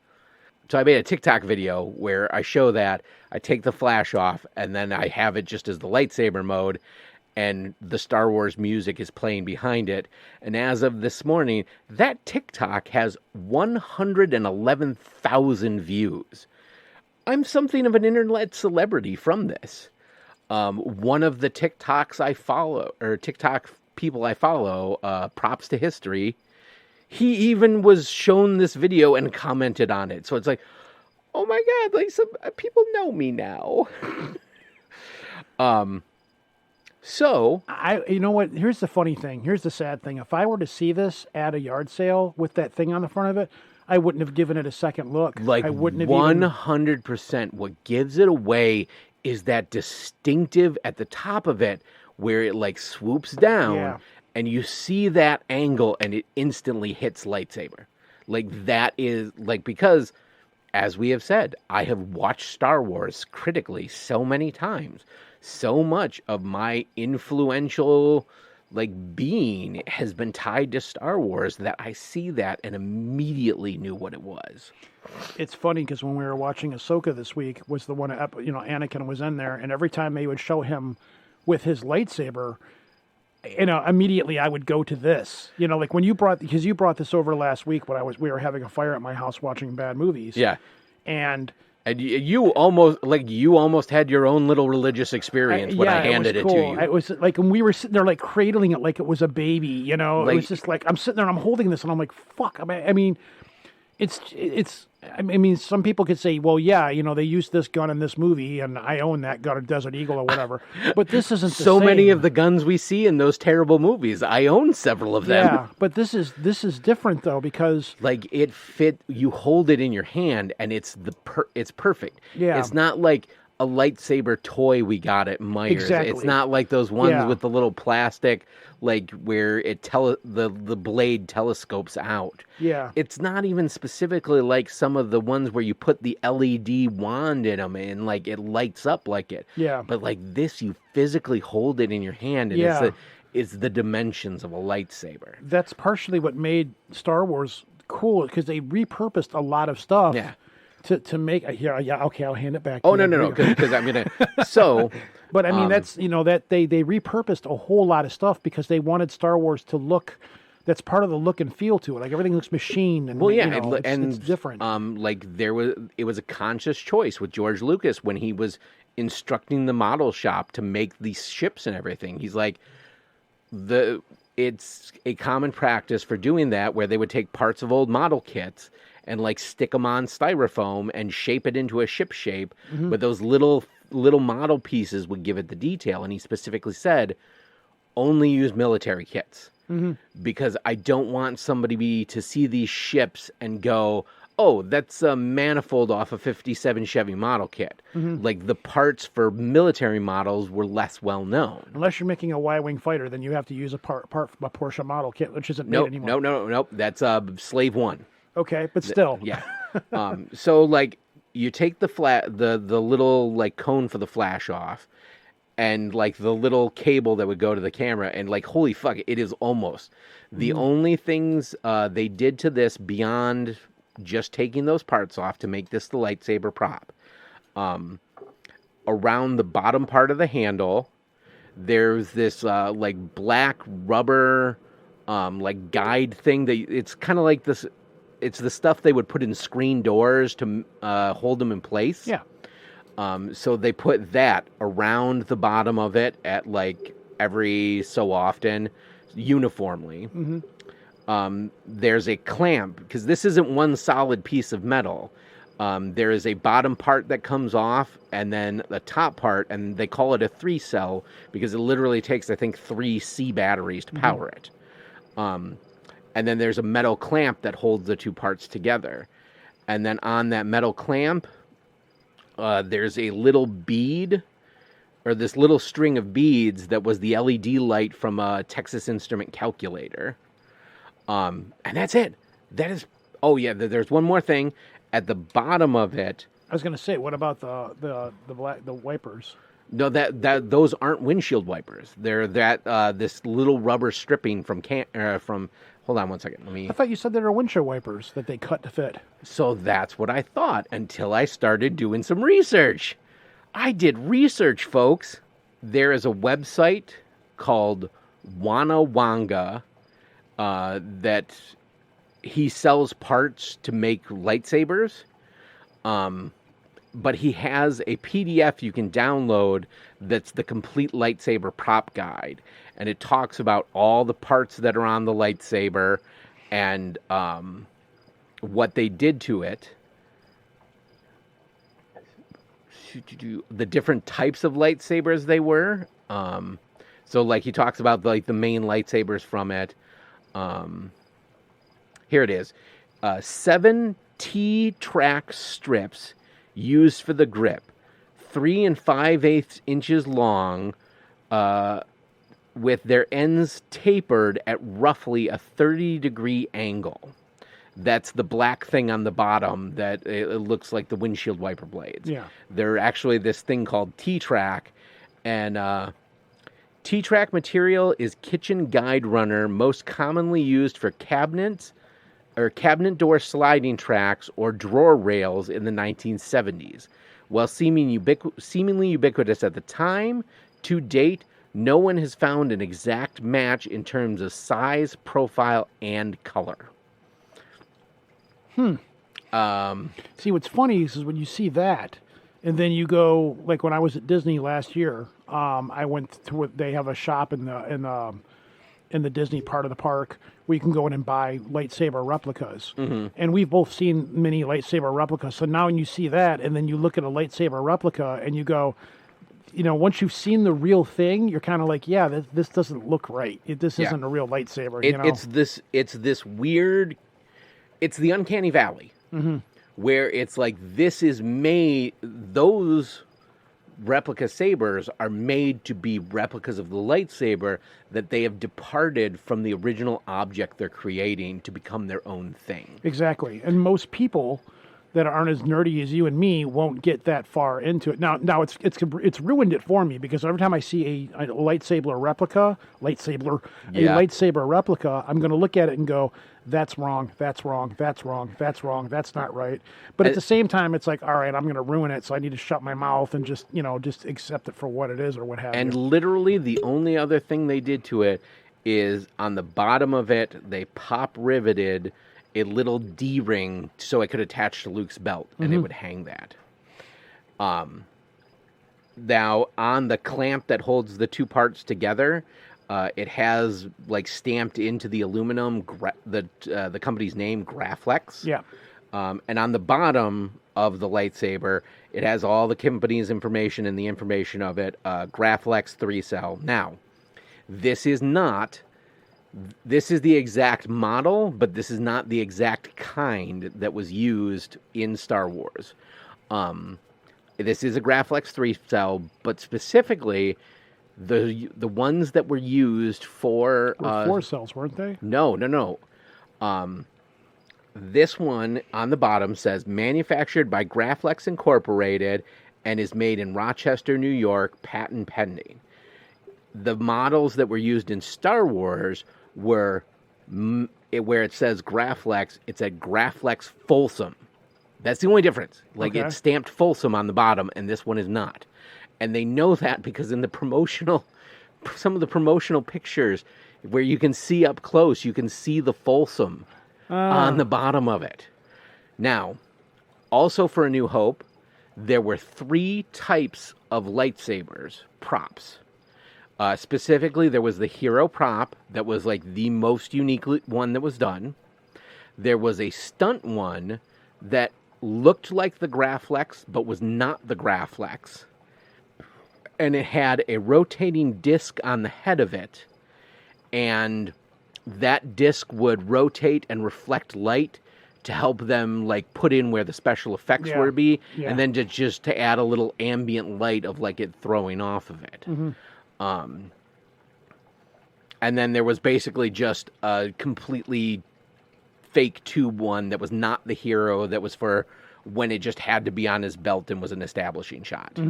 So I made a TikTok video where I show that I take the flash off and then I have it just as the lightsaber mode and the Star Wars music is playing behind it. And as of this morning, that TikTok has 111,000 views. I'm something of an internet celebrity from this. One of the TikTok people I follow, props to history, he even was shown this video and commented on it. So it's like, oh my God, like some people know me now. So you know what? Here's the funny thing. Here's the sad thing. If I were to see this at a yard sale with that thing on the front of it, I wouldn't have given it a second look. Like I wouldn't have 100%. What gives it away is that distinctive at the top of it where it like swoops down and you see that angle and it instantly hits lightsaber. Like that is like, because as we have said, I have watched Star Wars critically so many times. So much of my influential being has been tied to Star Wars that I see that and immediately knew what it was. It's funny because when we were watching Ahsoka this week was the one, Anakin was in there, and every time they would show him with his lightsaber, immediately I would go to this. Like when you brought this over last week when we were having a fire at my house watching bad movies. Yeah. And you almost had your own little religious experience when I handed it to you. It was like, and we were sitting there like cradling it like it was a baby, It was just like, I'm sitting there and I'm holding this and I'm like, fuck. I mean, some people could say, well, yeah, they used this gun in this movie and I own that gun, or Desert Eagle or whatever. But this isn't the so same. many of the guns we see in those terrible movies. I own several of them. Yeah, but this is different though, because like it fit. You hold it in your hand and it's perfect. Yeah, it's not like a lightsaber toy we got at Myers. Exactly. It's not like those ones with the little plastic, like where the blade telescopes out. Yeah. It's not even specifically like some of the ones where you put the LED wand in them and like it lights up like it. Yeah. But like this, you physically hold it in your hand and it's the dimensions of a lightsaber. That's partially what made Star Wars cool, because they repurposed a lot of stuff. Yeah. To make okay, I'll hand it back. Oh, no, because I'm gonna. So, but I mean, that's that they repurposed a whole lot of stuff because they wanted Star Wars to look. That's part of the look and feel to it. Like everything looks machined and it's different. It was a conscious choice with George Lucas when he was instructing the model shop to make these ships and everything. He's like, it's a common practice for doing that where they would take parts of old model kits and like stick them on styrofoam and shape it into a ship shape, but those little model pieces would give it the detail. And he specifically said, only use military kits because I don't want somebody to see these ships and go, oh, that's a manifold off a 57 Chevy model kit. Like the parts for military models were less well known. Unless you're making a Y-wing fighter, then you have to use a Porsche model kit, which isn't made anymore. Nope. That's Slave 1. Okay, but still. Yeah. So like you take the little like cone for the flash off and like the little cable that would go to the camera and like, holy fuck, it is almost. The only things they did to this beyond just taking those parts off to make this the lightsaber prop Around the bottom part of the handle, there's this like black rubber like guide thing that it's kind of like this. It's the stuff they would put in screen doors to hold them in place. Yeah. So they put that around the bottom of it at like every so often, uniformly. There's a clamp, because this isn't one solid piece of metal. There is a bottom part that comes off, and then the top part, and they call it a 3-cell because it literally takes, I think, 3 C batteries to power it. And then there's a metal clamp that holds the two parts together. And then on that metal clamp, there's a little bead, or this little string of beads that was the LED light from a Texas Instrument calculator. And that's it. That is... Oh, yeah, there's one more thing. At the bottom of it... I was going to say, what about the wipers? No, that those aren't windshield wipers. They're this little rubber stripping from... Hold on one second. I thought you said there were windshield wipers that they cut to fit. So that's what I thought until I started doing some research. I did research, folks. There is a website called Wanawanga that he sells parts to make lightsabers. But he has a PDF you can download that's the complete lightsaber prop guide. And it talks about all the parts that are on the lightsaber and what they did to it. The different types of lightsabers they were. So, like, he talks about, like, the main lightsabers from it. Here it is. 7 T-track strips used for the grip. 3 5/8 inches long, with their ends tapered at roughly a 30-degree angle. That's the black thing on the bottom that it looks like the windshield wiper blades. Yeah. They're actually this thing called T-track, and T-track material is kitchen guide runner, most commonly used for cabinets or cabinet door sliding tracks or drawer rails in the 1970s. While seemingly ubiquitous at the time, to date, no one has found an exact match in terms of size, profile, and color. See, what's funny is when you see that, and then you go, like when I was at Disney last year, I went to they have a shop in the Disney part of the park where you can go in and buy lightsaber replicas. And we've both seen many lightsaber replicas. So now when you see that, and then you look at a lightsaber replica, and you go, you know, once you've seen the real thing, you're kind of like, yeah, this doesn't look right. This isn't a real lightsaber. You know? It's this weird. It's the uncanny valley, where it's like this is made. Those replica sabers are made to be replicas of the lightsaber that they have departed from the original object they're creating to become their own thing. Exactly, and most people that aren't as nerdy as you and me won't get that far into it. Now it's ruined it for me, because every time I see a lightsaber replica, I'm going to look at it and go, that's wrong, that's wrong, that's wrong, that's wrong, that's not right. But at the same time, it's like, all right, I'm going to ruin it, so I need to shut my mouth and just accept it for what it is or what have you. And literally the only other thing they did to it is on the bottom of it, they pop riveted a little D-ring so it could attach to Luke's belt, and it would hang that. Now, on the clamp that holds the two parts together, it has, like, stamped into the aluminum the company's name, Graflex. Yeah. And on the bottom of the lightsaber, it has all the company's information and the information of it, Graflex 3-cell. Now, this is the exact model, but this is not the exact kind that was used in Star Wars. This is a Graflex 3-cell, but specifically the ones that were used for... Were 4 cells, weren't they? No. This one on the bottom says, manufactured by Graflex Incorporated and is made in Rochester, New York, patent pending. The models that were used in Star Wars were, where it says Graflex, it's a Graflex Folsom. That's the only difference. Like, Okay. it's stamped Folsom on the bottom, and this one is not. And they know that because in the some of the promotional pictures where you can see up close, you can see the Folsom on the bottom of it. Now, also for A New Hope, there were 3 types of lightsabers, props. Specifically, there was the hero prop that was like the most unique one that was done. There was a stunt one that looked like the Graflex, but was not the Graflex. And it had a rotating disc on the head of it. And that disc would rotate and reflect light to help them like put in where the special effects were to be. Yeah. And then to add a little ambient light of like it throwing off of it. And then there was basically just a completely fake tube one that was not the hero, that was for when it just had to be on his belt and was an establishing shot.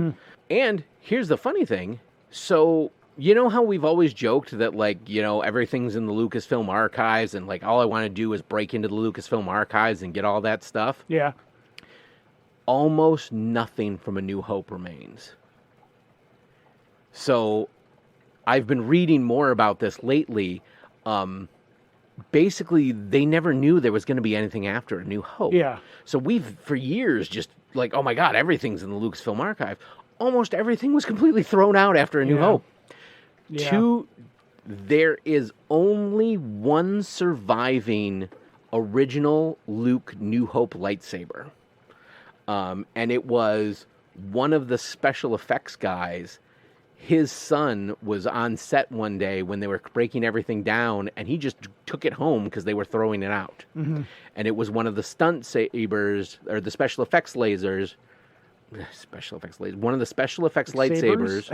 And here's the funny thing. So, you know how we've always joked that, like, you know, everything's in the Lucasfilm archives and, like, all I want to do is break into the Lucasfilm archives and get all that stuff? Yeah. Almost nothing from A New Hope remains. So, I've been reading more about this lately. Basically, they never knew there was going to be anything after A New Hope. Yeah. So we've, for years, just like, oh my God, everything's in the Lucasfilm archive. Almost everything was completely thrown out after A New Hope. Yeah. There is only one surviving original Luke New Hope lightsaber. And it was one of the special effects guys. His son was on set one day when they were breaking everything down, and he just took it home because they were throwing it out. And it was one of the stunt sabers, or the special effects lasers. One of the special effects lightsabers.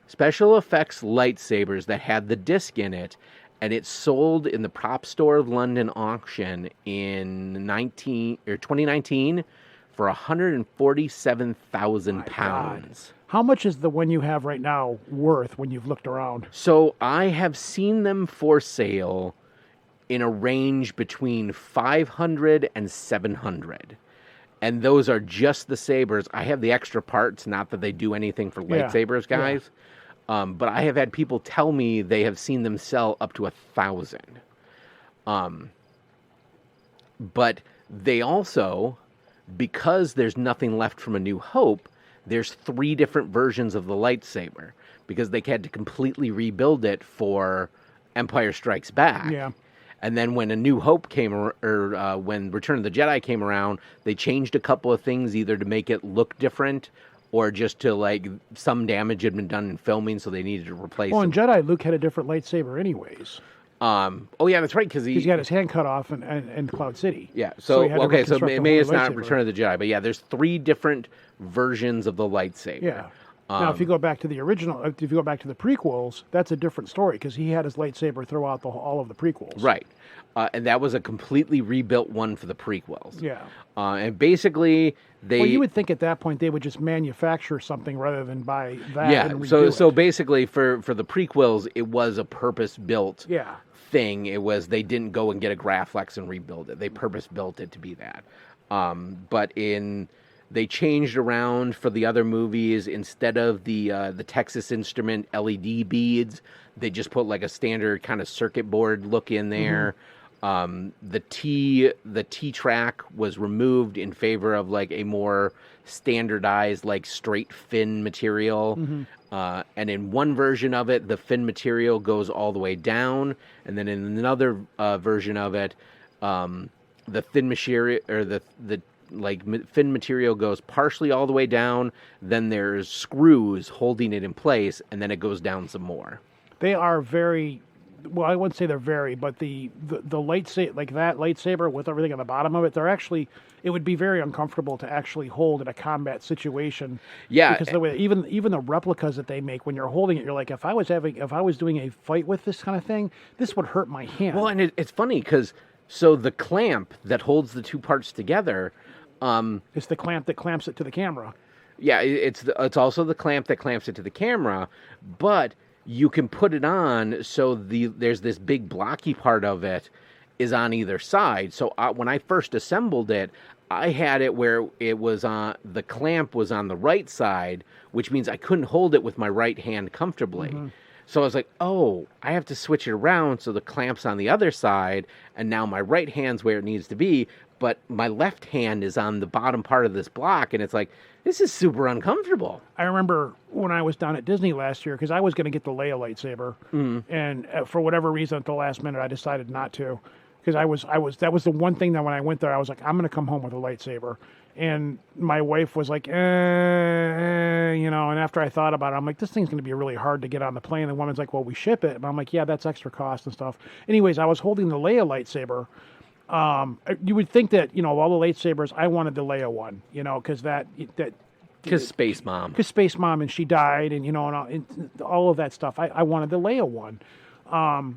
Special effects lightsabers that had the disc in it, and it sold in the Prop Store of London auction in 2019 for £147,000. How much is the one you have right now worth when you've looked around? So I have seen them for sale in a range between 500 and 700. And those are just the sabers. I have the extra parts, not that they do anything for lightsabers, guys. But I have had people tell me they have seen them sell up to 1,000. But they also, because there's nothing left from A New Hope, there's 3 different versions of the lightsaber because they had to completely rebuild it for Empire Strikes Back. Yeah. And then when A New Hope came, or when Return of the Jedi came around, they changed a couple of things either to make it look different or just to, like, some damage had been done in filming, so they needed to replace Well, it. in Jedi, Luke had a different lightsaber anyways. Oh, yeah, that's right, because He's got his hand cut off in Cloud City. Yeah, he so, had to okay, so reconstruct the maybe whole it's not lightsaber. Return of the Jedi, but yeah, there's 3 different versions of the lightsaber. Yeah. Now, if you go back to the original, if you go back to the prequels, that's a different story because he had his lightsaber throughout all of the prequels. Right. And that was a completely rebuilt one for the prequels. Yeah. And basically, they... Well, you would think at that point they would just manufacture something rather than buy that Yeah, and redo so it. basically for the prequels, it was a purpose-built Yeah. thing. It was, they didn't go and get a Graflex and rebuild it. They purpose-built it to be that. But they changed around for the other movies. Instead of the Texas Instrument LED beads, they just put like a standard kind of circuit board look in there. The T track was removed in favor of like a more standardized like straight fin material. And in one version of it, the fin material goes all the way down, and then in another version of it, the fin material or the fin material goes partially all the way down. Then there's screws holding it in place, and then it goes down some more. They are very, well, I wouldn't say they're very, but the lightsaber, like that lightsaber with everything on the bottom of it, they're actually, it would be very uncomfortable to actually hold in a combat situation. Yeah. Because the way, even the replicas that they make, when you're holding it, you're like, if I was doing a fight with this kind of thing, this would hurt my hand. Well, and it's funny because, so the clamp that holds the 2 parts together, it's the clamp that clamps it to the camera. yeah, it's also the clamp that clamps it to the camera, but you can put it on so there's this big blocky part of it is on either side. So when I first assembled it, I had it where it was on the clamp was on the right side, which means I couldn't hold it with my right hand comfortably. So I was like, oh, I have to switch it around so the clamp's on the other side, and now my right hand's where it needs to be, but my left hand is on the bottom part of this block, and it's like, this is super uncomfortable. I remember when I was down at Disney last year, because I was going to get the Leia lightsaber, and for whatever reason, at the last minute, I decided not to, because that was the one thing that when I went there, I was like, I'm going to come home with a lightsaber, and my wife was like, and after I thought about it, I'm like, this thing's going to be really hard to get on the plane. And the woman's like, well, we ship it, and I'm like, yeah, that's extra cost and stuff. Anyways, I was holding the Leia lightsaber. You would think that, of all the lightsabers, I wanted the Leia one, because Because Space Mom. Because Space Mom, and she died, and and all of that stuff. I wanted the Leia one,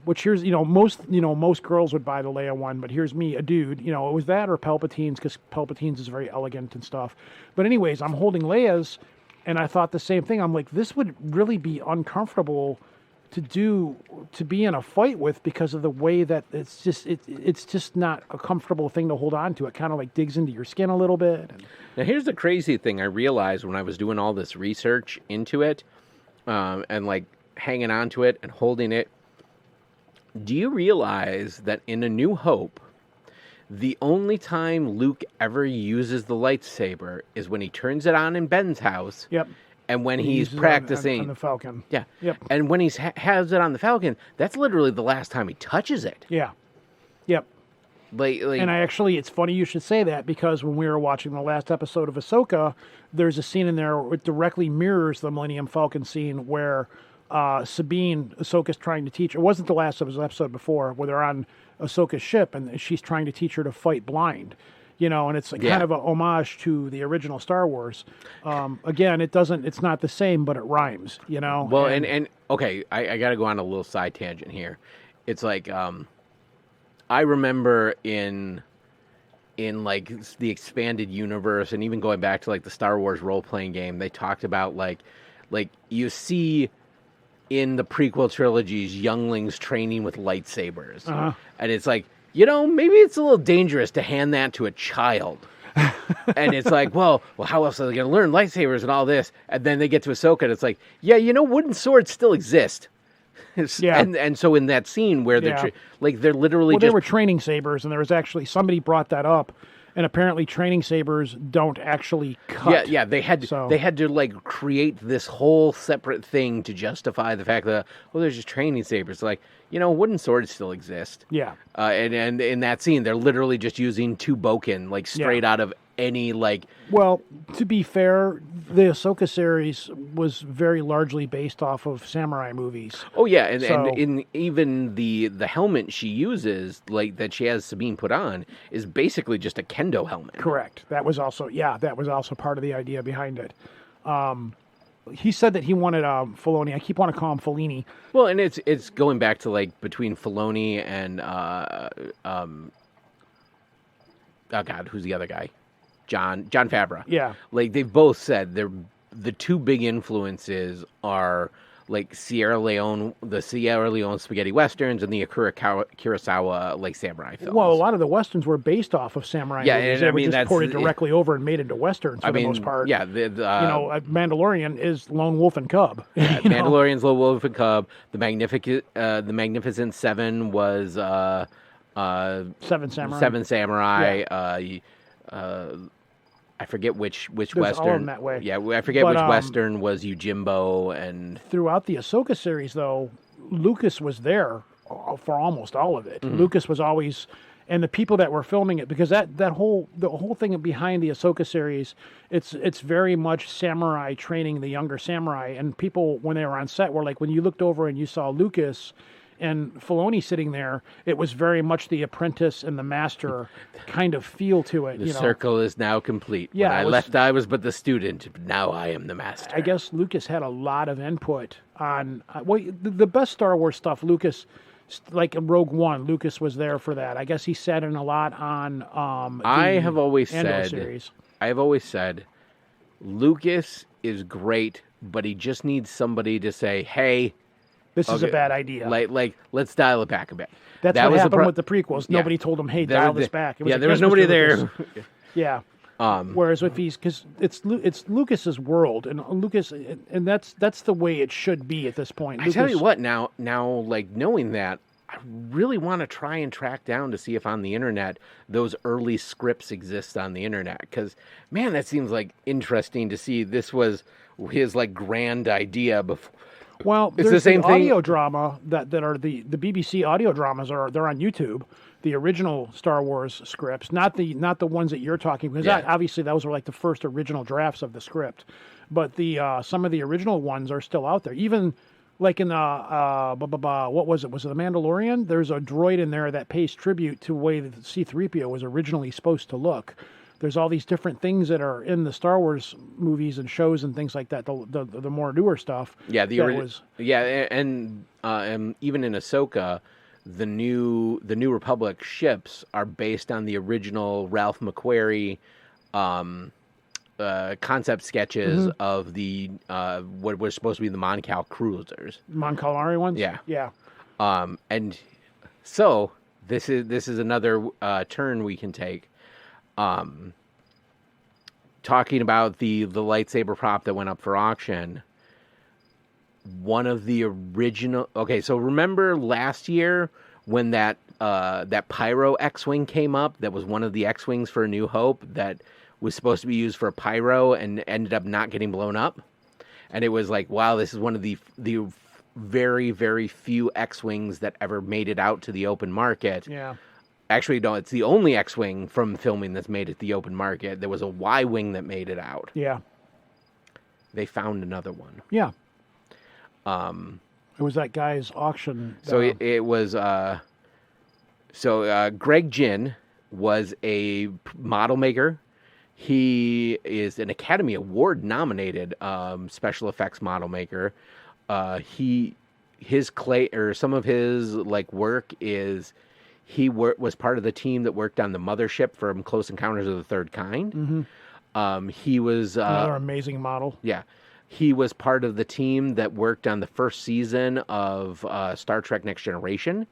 which here's most girls would buy the Leia one, but here's me, a dude. It was that or Palpatine's, because Palpatine's is very elegant and stuff. But anyways, I'm holding Leia's, and I thought the same thing. I'm like, this would really be uncomfortable to be in a fight with, because of the way that it's just not a comfortable thing to hold on to. It kind of like digs into your skin a little bit. Now here's the crazy thing I realized when I was doing all this research into it, and like hanging on to it and holding it. Do you realize that in A New Hope, the only time Luke ever uses the lightsaber is when he turns it on in Ben's house? Yep. And when he's practicing on the Falcon. Yeah. Yep. And when he has it on the Falcon, that's literally the last time he touches it. Yeah. Yep. Like, and it's funny you should say that, because when we were watching the last episode of Ahsoka, there's a scene in there where it directly mirrors the Millennium Falcon scene where Sabine, Ahsoka's trying to teach. It wasn't the last episode before, where they're on Ahsoka's ship and she's trying to teach her to fight blind. And it's kind of a homage to the original Star Wars. Again, it's not the same, but it rhymes, Well, and okay, I got to go on a little side tangent here. It's like, I remember in like the expanded universe, and even going back to like the Star Wars role-playing game, they talked about like you see in the prequel trilogies, younglings training with lightsabers. And it's like, maybe it's a little dangerous to hand that to a child. And it's like, well, how else are they going to learn lightsabers and all this? And then they get to Ahsoka, and it's like, yeah, wooden swords still exist. Yeah. And so in that scene where they're they're literally they were training sabers, and there was actually somebody brought that up, and apparently training sabers don't actually cut. Yeah, they had to like create this whole separate thing to justify the fact that there's just training sabers. Like, wooden swords still exist. Yeah. And in that scene, they're literally just using two boken, like straight out of any like. Well, to be fair, the Ahsoka series was very largely based off of samurai movies. Oh yeah, and in even the helmet she uses, like that she has Sabine put on, is basically just a kendo helmet. Correct. That was also part of the idea behind it. He said that he wanted Filoni. I keep wanting to call him Fellini. Well, and it's going back to like between Filoni and oh God, who's the other guy? John Favreau. Yeah. Like they've both said the two big influences are like the Sierra Leone spaghetti westerns and the Akira Kurosawa like samurai films. Well, a lot of the westerns were based off of samurai movies. They were just ported directly over and made into westerns for the most part. Yeah, Mandalorian is Lone Wolf and Cub. Yeah, Mandalorian's Lone Wolf and Cub. The Magnificent Seven was Seven Samurai. Seven Samurai. Yeah. I forget which There's Western. all of them that way. Yeah, I forget which Western was Yojimbo and. Throughout the Ahsoka series, though, Lucas was there for almost all of it. Mm-hmm. Lucas was always, and the people that were filming it, because the whole thing behind the Ahsoka series, it's very much samurai training the younger samurai, and people when they were on set were like, when you looked over and you saw Lucas and Filoni sitting there, it was very much the apprentice and the master kind of feel to it. The circle is now complete. Yeah, when I left, I was but the student. Now I am the master. I guess Lucas had a lot of input on the best Star Wars stuff. Lucas, like in Rogue One, Lucas was there for that. I guess he sat in a lot on. I have always said, Lucas is great, but he just needs somebody to say, "Hey, this is a bad idea. Like, let's dial it back a bit." That's what happened with the prequels. Nobody told him, "Hey, dial this back." There was nobody there. Yeah. Whereas if he's, because it's Lucas's world, and Lucas, and that's the way it should be at this point. I tell you what, now, like knowing that, I really want to try and track down to see if on the internet those early scripts exist on the internet. Because man, that seems like interesting to see. This was his like grand idea before. Well, it's there's the same thing. Audio drama that are the BBC audio dramas they're on YouTube. The original Star Wars scripts, not the ones that you're talking, because obviously those were like the first original drafts of the script. But the some of the original ones are still out there. Even like in what was it? Was it The Mandalorian? There's a droid in there that pays tribute to the way that C-3PO was originally supposed to look. There's all these different things that are in the Star Wars movies and shows and things like that. The more newer stuff. Yeah, and even in Ahsoka, the new Republic ships are based on the original Ralph McQuarrie concept sketches of the what was supposed to be the Mon Cal cruisers. Mon Calamari ones? Yeah. Yeah. And so this is another turn we can take. Talking about the lightsaber prop that went up for auction. One of the original... Okay, so remember last year when that Pyro X-Wing came up? That was one of the X-Wings for A New Hope that was supposed to be used for a pyro and ended up not getting blown up? And it was like, wow, this is one of the very, very few X-Wings that ever made it out to the open market. Yeah. Actually, no, it's the only X-Wing from filming that's made it the open market. There was a Y-Wing that made it out. Yeah. They found another one. Yeah. It was that guy's auction. So it was. Greg Ginn was a model maker. He is an Academy Award nominated special effects model maker. His clay or some of his like work is was part of the team that worked on the mothership from Close Encounters of the Third Kind. Mm-hmm. He was another amazing model. Yeah. He was part of the team that worked on the first season of Star Trek Next Generation.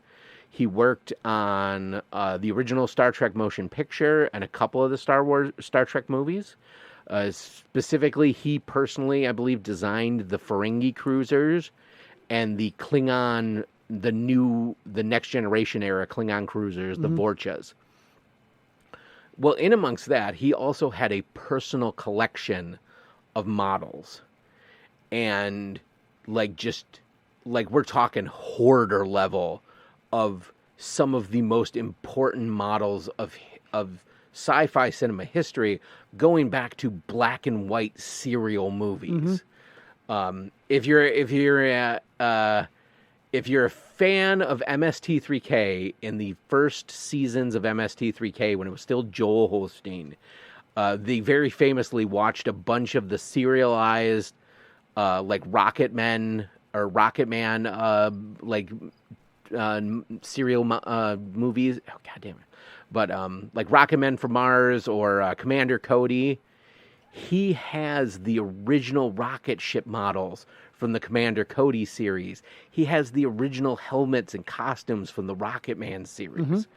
He worked on the original Star Trek motion picture and a couple of the Star Trek movies. Specifically, he personally, I believe, designed the Ferengi cruisers and the Klingon, the Next Generation era Klingon cruisers, the Vorchas. Well, in amongst that, he also had a personal collection of models. And we're talking hoarder level of some of the most important models of sci-fi cinema history, going back to black and white serial movies. If you're a fan of MST3K in the first seasons of MST3K when it was still Joel Holstein, they very famously watched a bunch of the serialized like Rocket Men or Rocket Man serial movies. Oh, God damn it. But like Rocket Men from Mars or Commander Cody. He has the original rocket ship models from the Commander Cody series. He has the original helmets and costumes from the Rocket Man series.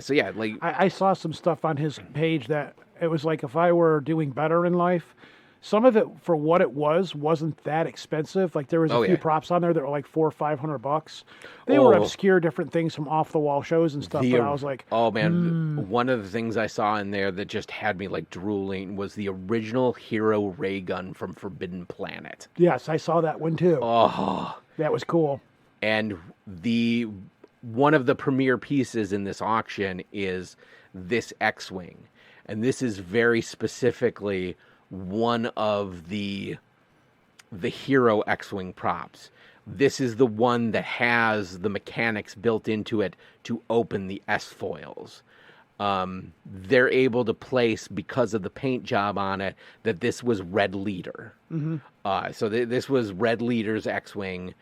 So yeah, like I saw some stuff on his page that it was like if I were doing better in life, some of it for what it wasn't that expensive. Like there was a few props on there that were like $400 or $500. They were obscure different things from off the wall shows and stuff. But I was like, oh man, one of the things I saw in there that just had me like drooling was the original Hero ray gun from Forbidden Planet. Yes, I saw that one too. Oh, that was cool. And one of the premier pieces in this auction is this X-Wing. And this is very specifically one of the Hero X-Wing props. This is the one that has the mechanics built into it to open the S-foils. They're able to place, because of the paint job on it, that this was Red Leader. So this was Red Leader's X-Wing.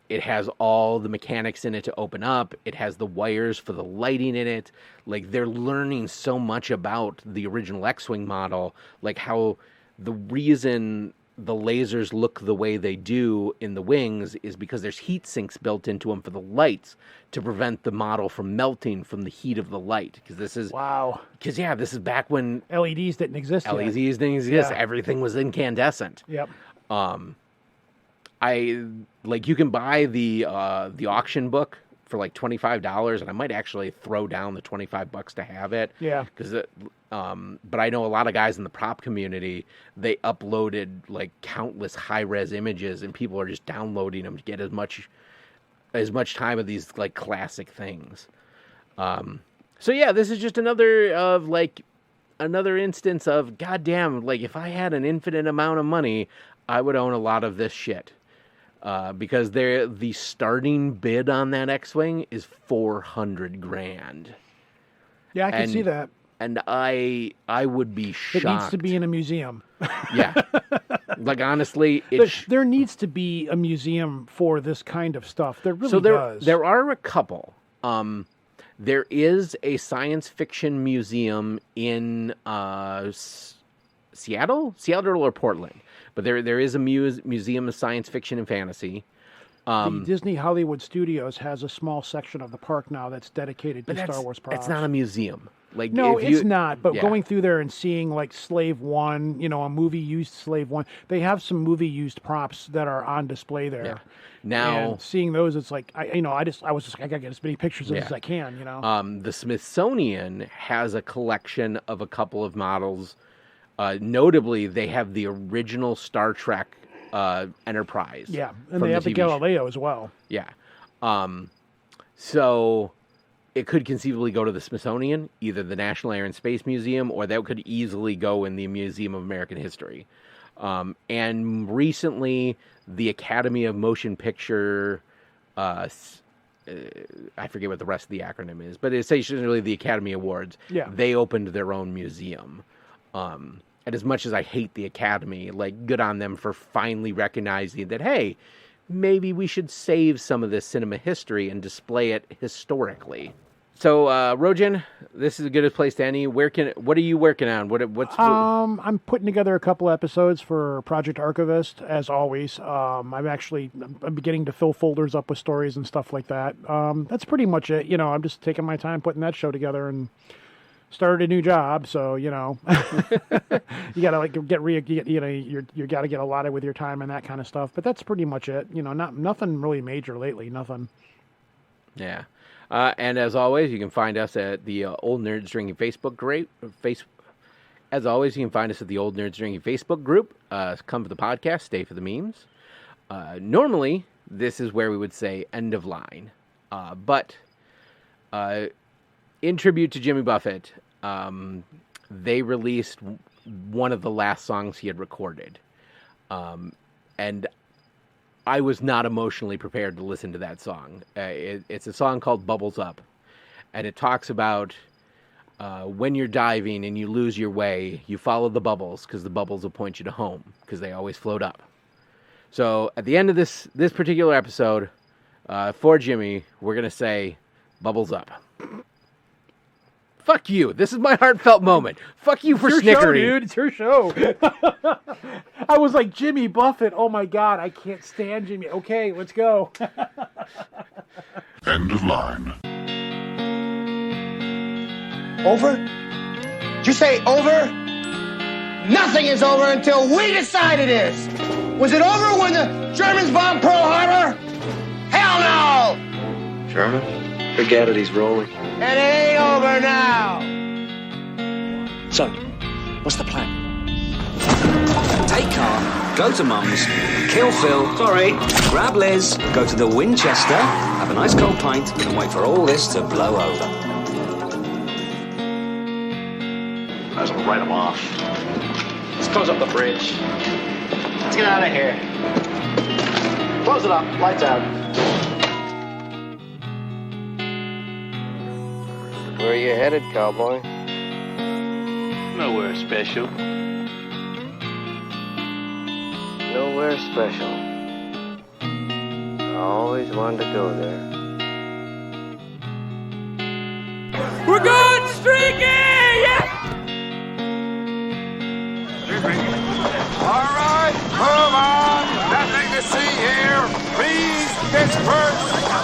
It has all the mechanics in it to open up. It has the wires for the lighting in it. Like, they're learning so much about the original X-Wing model, like how the reason the lasers look the way they do in the wings is because there's heat sinks built into them for the lights to prevent the model from melting from the heat of the light. Because this is this is back when LEDs didn't exist. LEDs didn't exist. Everything was incandescent. Yep. You can buy the auction book for like $25, and I might actually throw down the $25 to have it. Yeah. But I know a lot of guys in the prop community, they uploaded like countless high-res images, and people are just downloading them to get as much time of these like classic things. So yeah, this is just another instance of, goddamn, like if I had an infinite amount of money, I would own a lot of this shit. Because the starting bid on that X-Wing is $400,000. Yeah, I can see that. And I would be shocked. It needs to be in a museum. Yeah. Like, honestly, there needs to be a museum for this kind of stuff. There really does. There are a couple. There is a science fiction museum in Seattle or Portland. But there is a museum of science fiction and fantasy. The Disney Hollywood Studios has a small section of the park now that's dedicated to Star Wars props. It's not a museum. Like, no, it's not. But going through there and seeing like Slave One, a movie used Slave One, they have some movie used props that are on display there. Yeah. Now, and seeing those, it's like I gotta get as many pictures as I can. The Smithsonian has a collection of a couple of models. Notably, they have the original Star Trek Enterprise. Yeah, and they have the Galileo as well. Yeah. So it could conceivably go to the Smithsonian, either the National Air and Space Museum, or that could easily go in the Museum of American History. And recently, the Academy of Motion Picture, I forget what the rest of the acronym is, but it's essentially the Academy Awards. Yeah. They opened their own museum. And as much as I hate the Academy, like, good on them for finally recognizing that, hey, maybe we should save some of this cinema history and display it historically. So, Rojan, this is a good place to end. What are you working on? I'm putting together a couple episodes for Project Archivist, as always. I'm beginning to fill folders up with stories and stuff like that. That's pretty much it. I'm just taking my time putting that show together and started a new job, so you gotta you gotta get allotted with your time and that kind of stuff. But that's pretty much it. Nothing really major lately. Nothing. Yeah, and as always, you can find us at the Old Nerds Drinking Facebook group. As always, you can find us at the Old Nerds Drinking Facebook group. Come for the podcast, stay for the memes. Normally, this is where we would say end of line, but. In tribute to Jimmy Buffett, they released one of the last songs he had recorded. And I was not emotionally prepared to listen to that song. It's a song called Bubbles Up. And it talks about when you're diving and you lose your way, you follow the bubbles because the bubbles will point you to home because they always float up. So at the end of this particular episode, for Jimmy, we're going to say, Bubbles Up. Fuck you. This is my heartfelt moment. Fuck you for snickering. Show, dude. It's your show. I was like, Jimmy Buffett. Oh, my God. I can't stand Jimmy. Okay, let's go. End of line. Over? Did you say over? Nothing is over until we decide it is. Was it over when the Germans bombed Pearl Harbor? Hell no! German? Forget it, he's rolling. And it ain't over now. So, what's the plan? Take car, go to Mum's, kill Phil, sorry, grab Liz, go to the Winchester, have a nice cold pint, and wait for all this to blow over. Might as well write him off. Let's close up the bridge. Let's get out of here. Close it up. Lights out. Where are you headed, cowboy? Nowhere special. Nowhere special. I always wanted to go there. We're going streaking! Yeah! All right. Move on! Nothing to see here! Please, pitch first!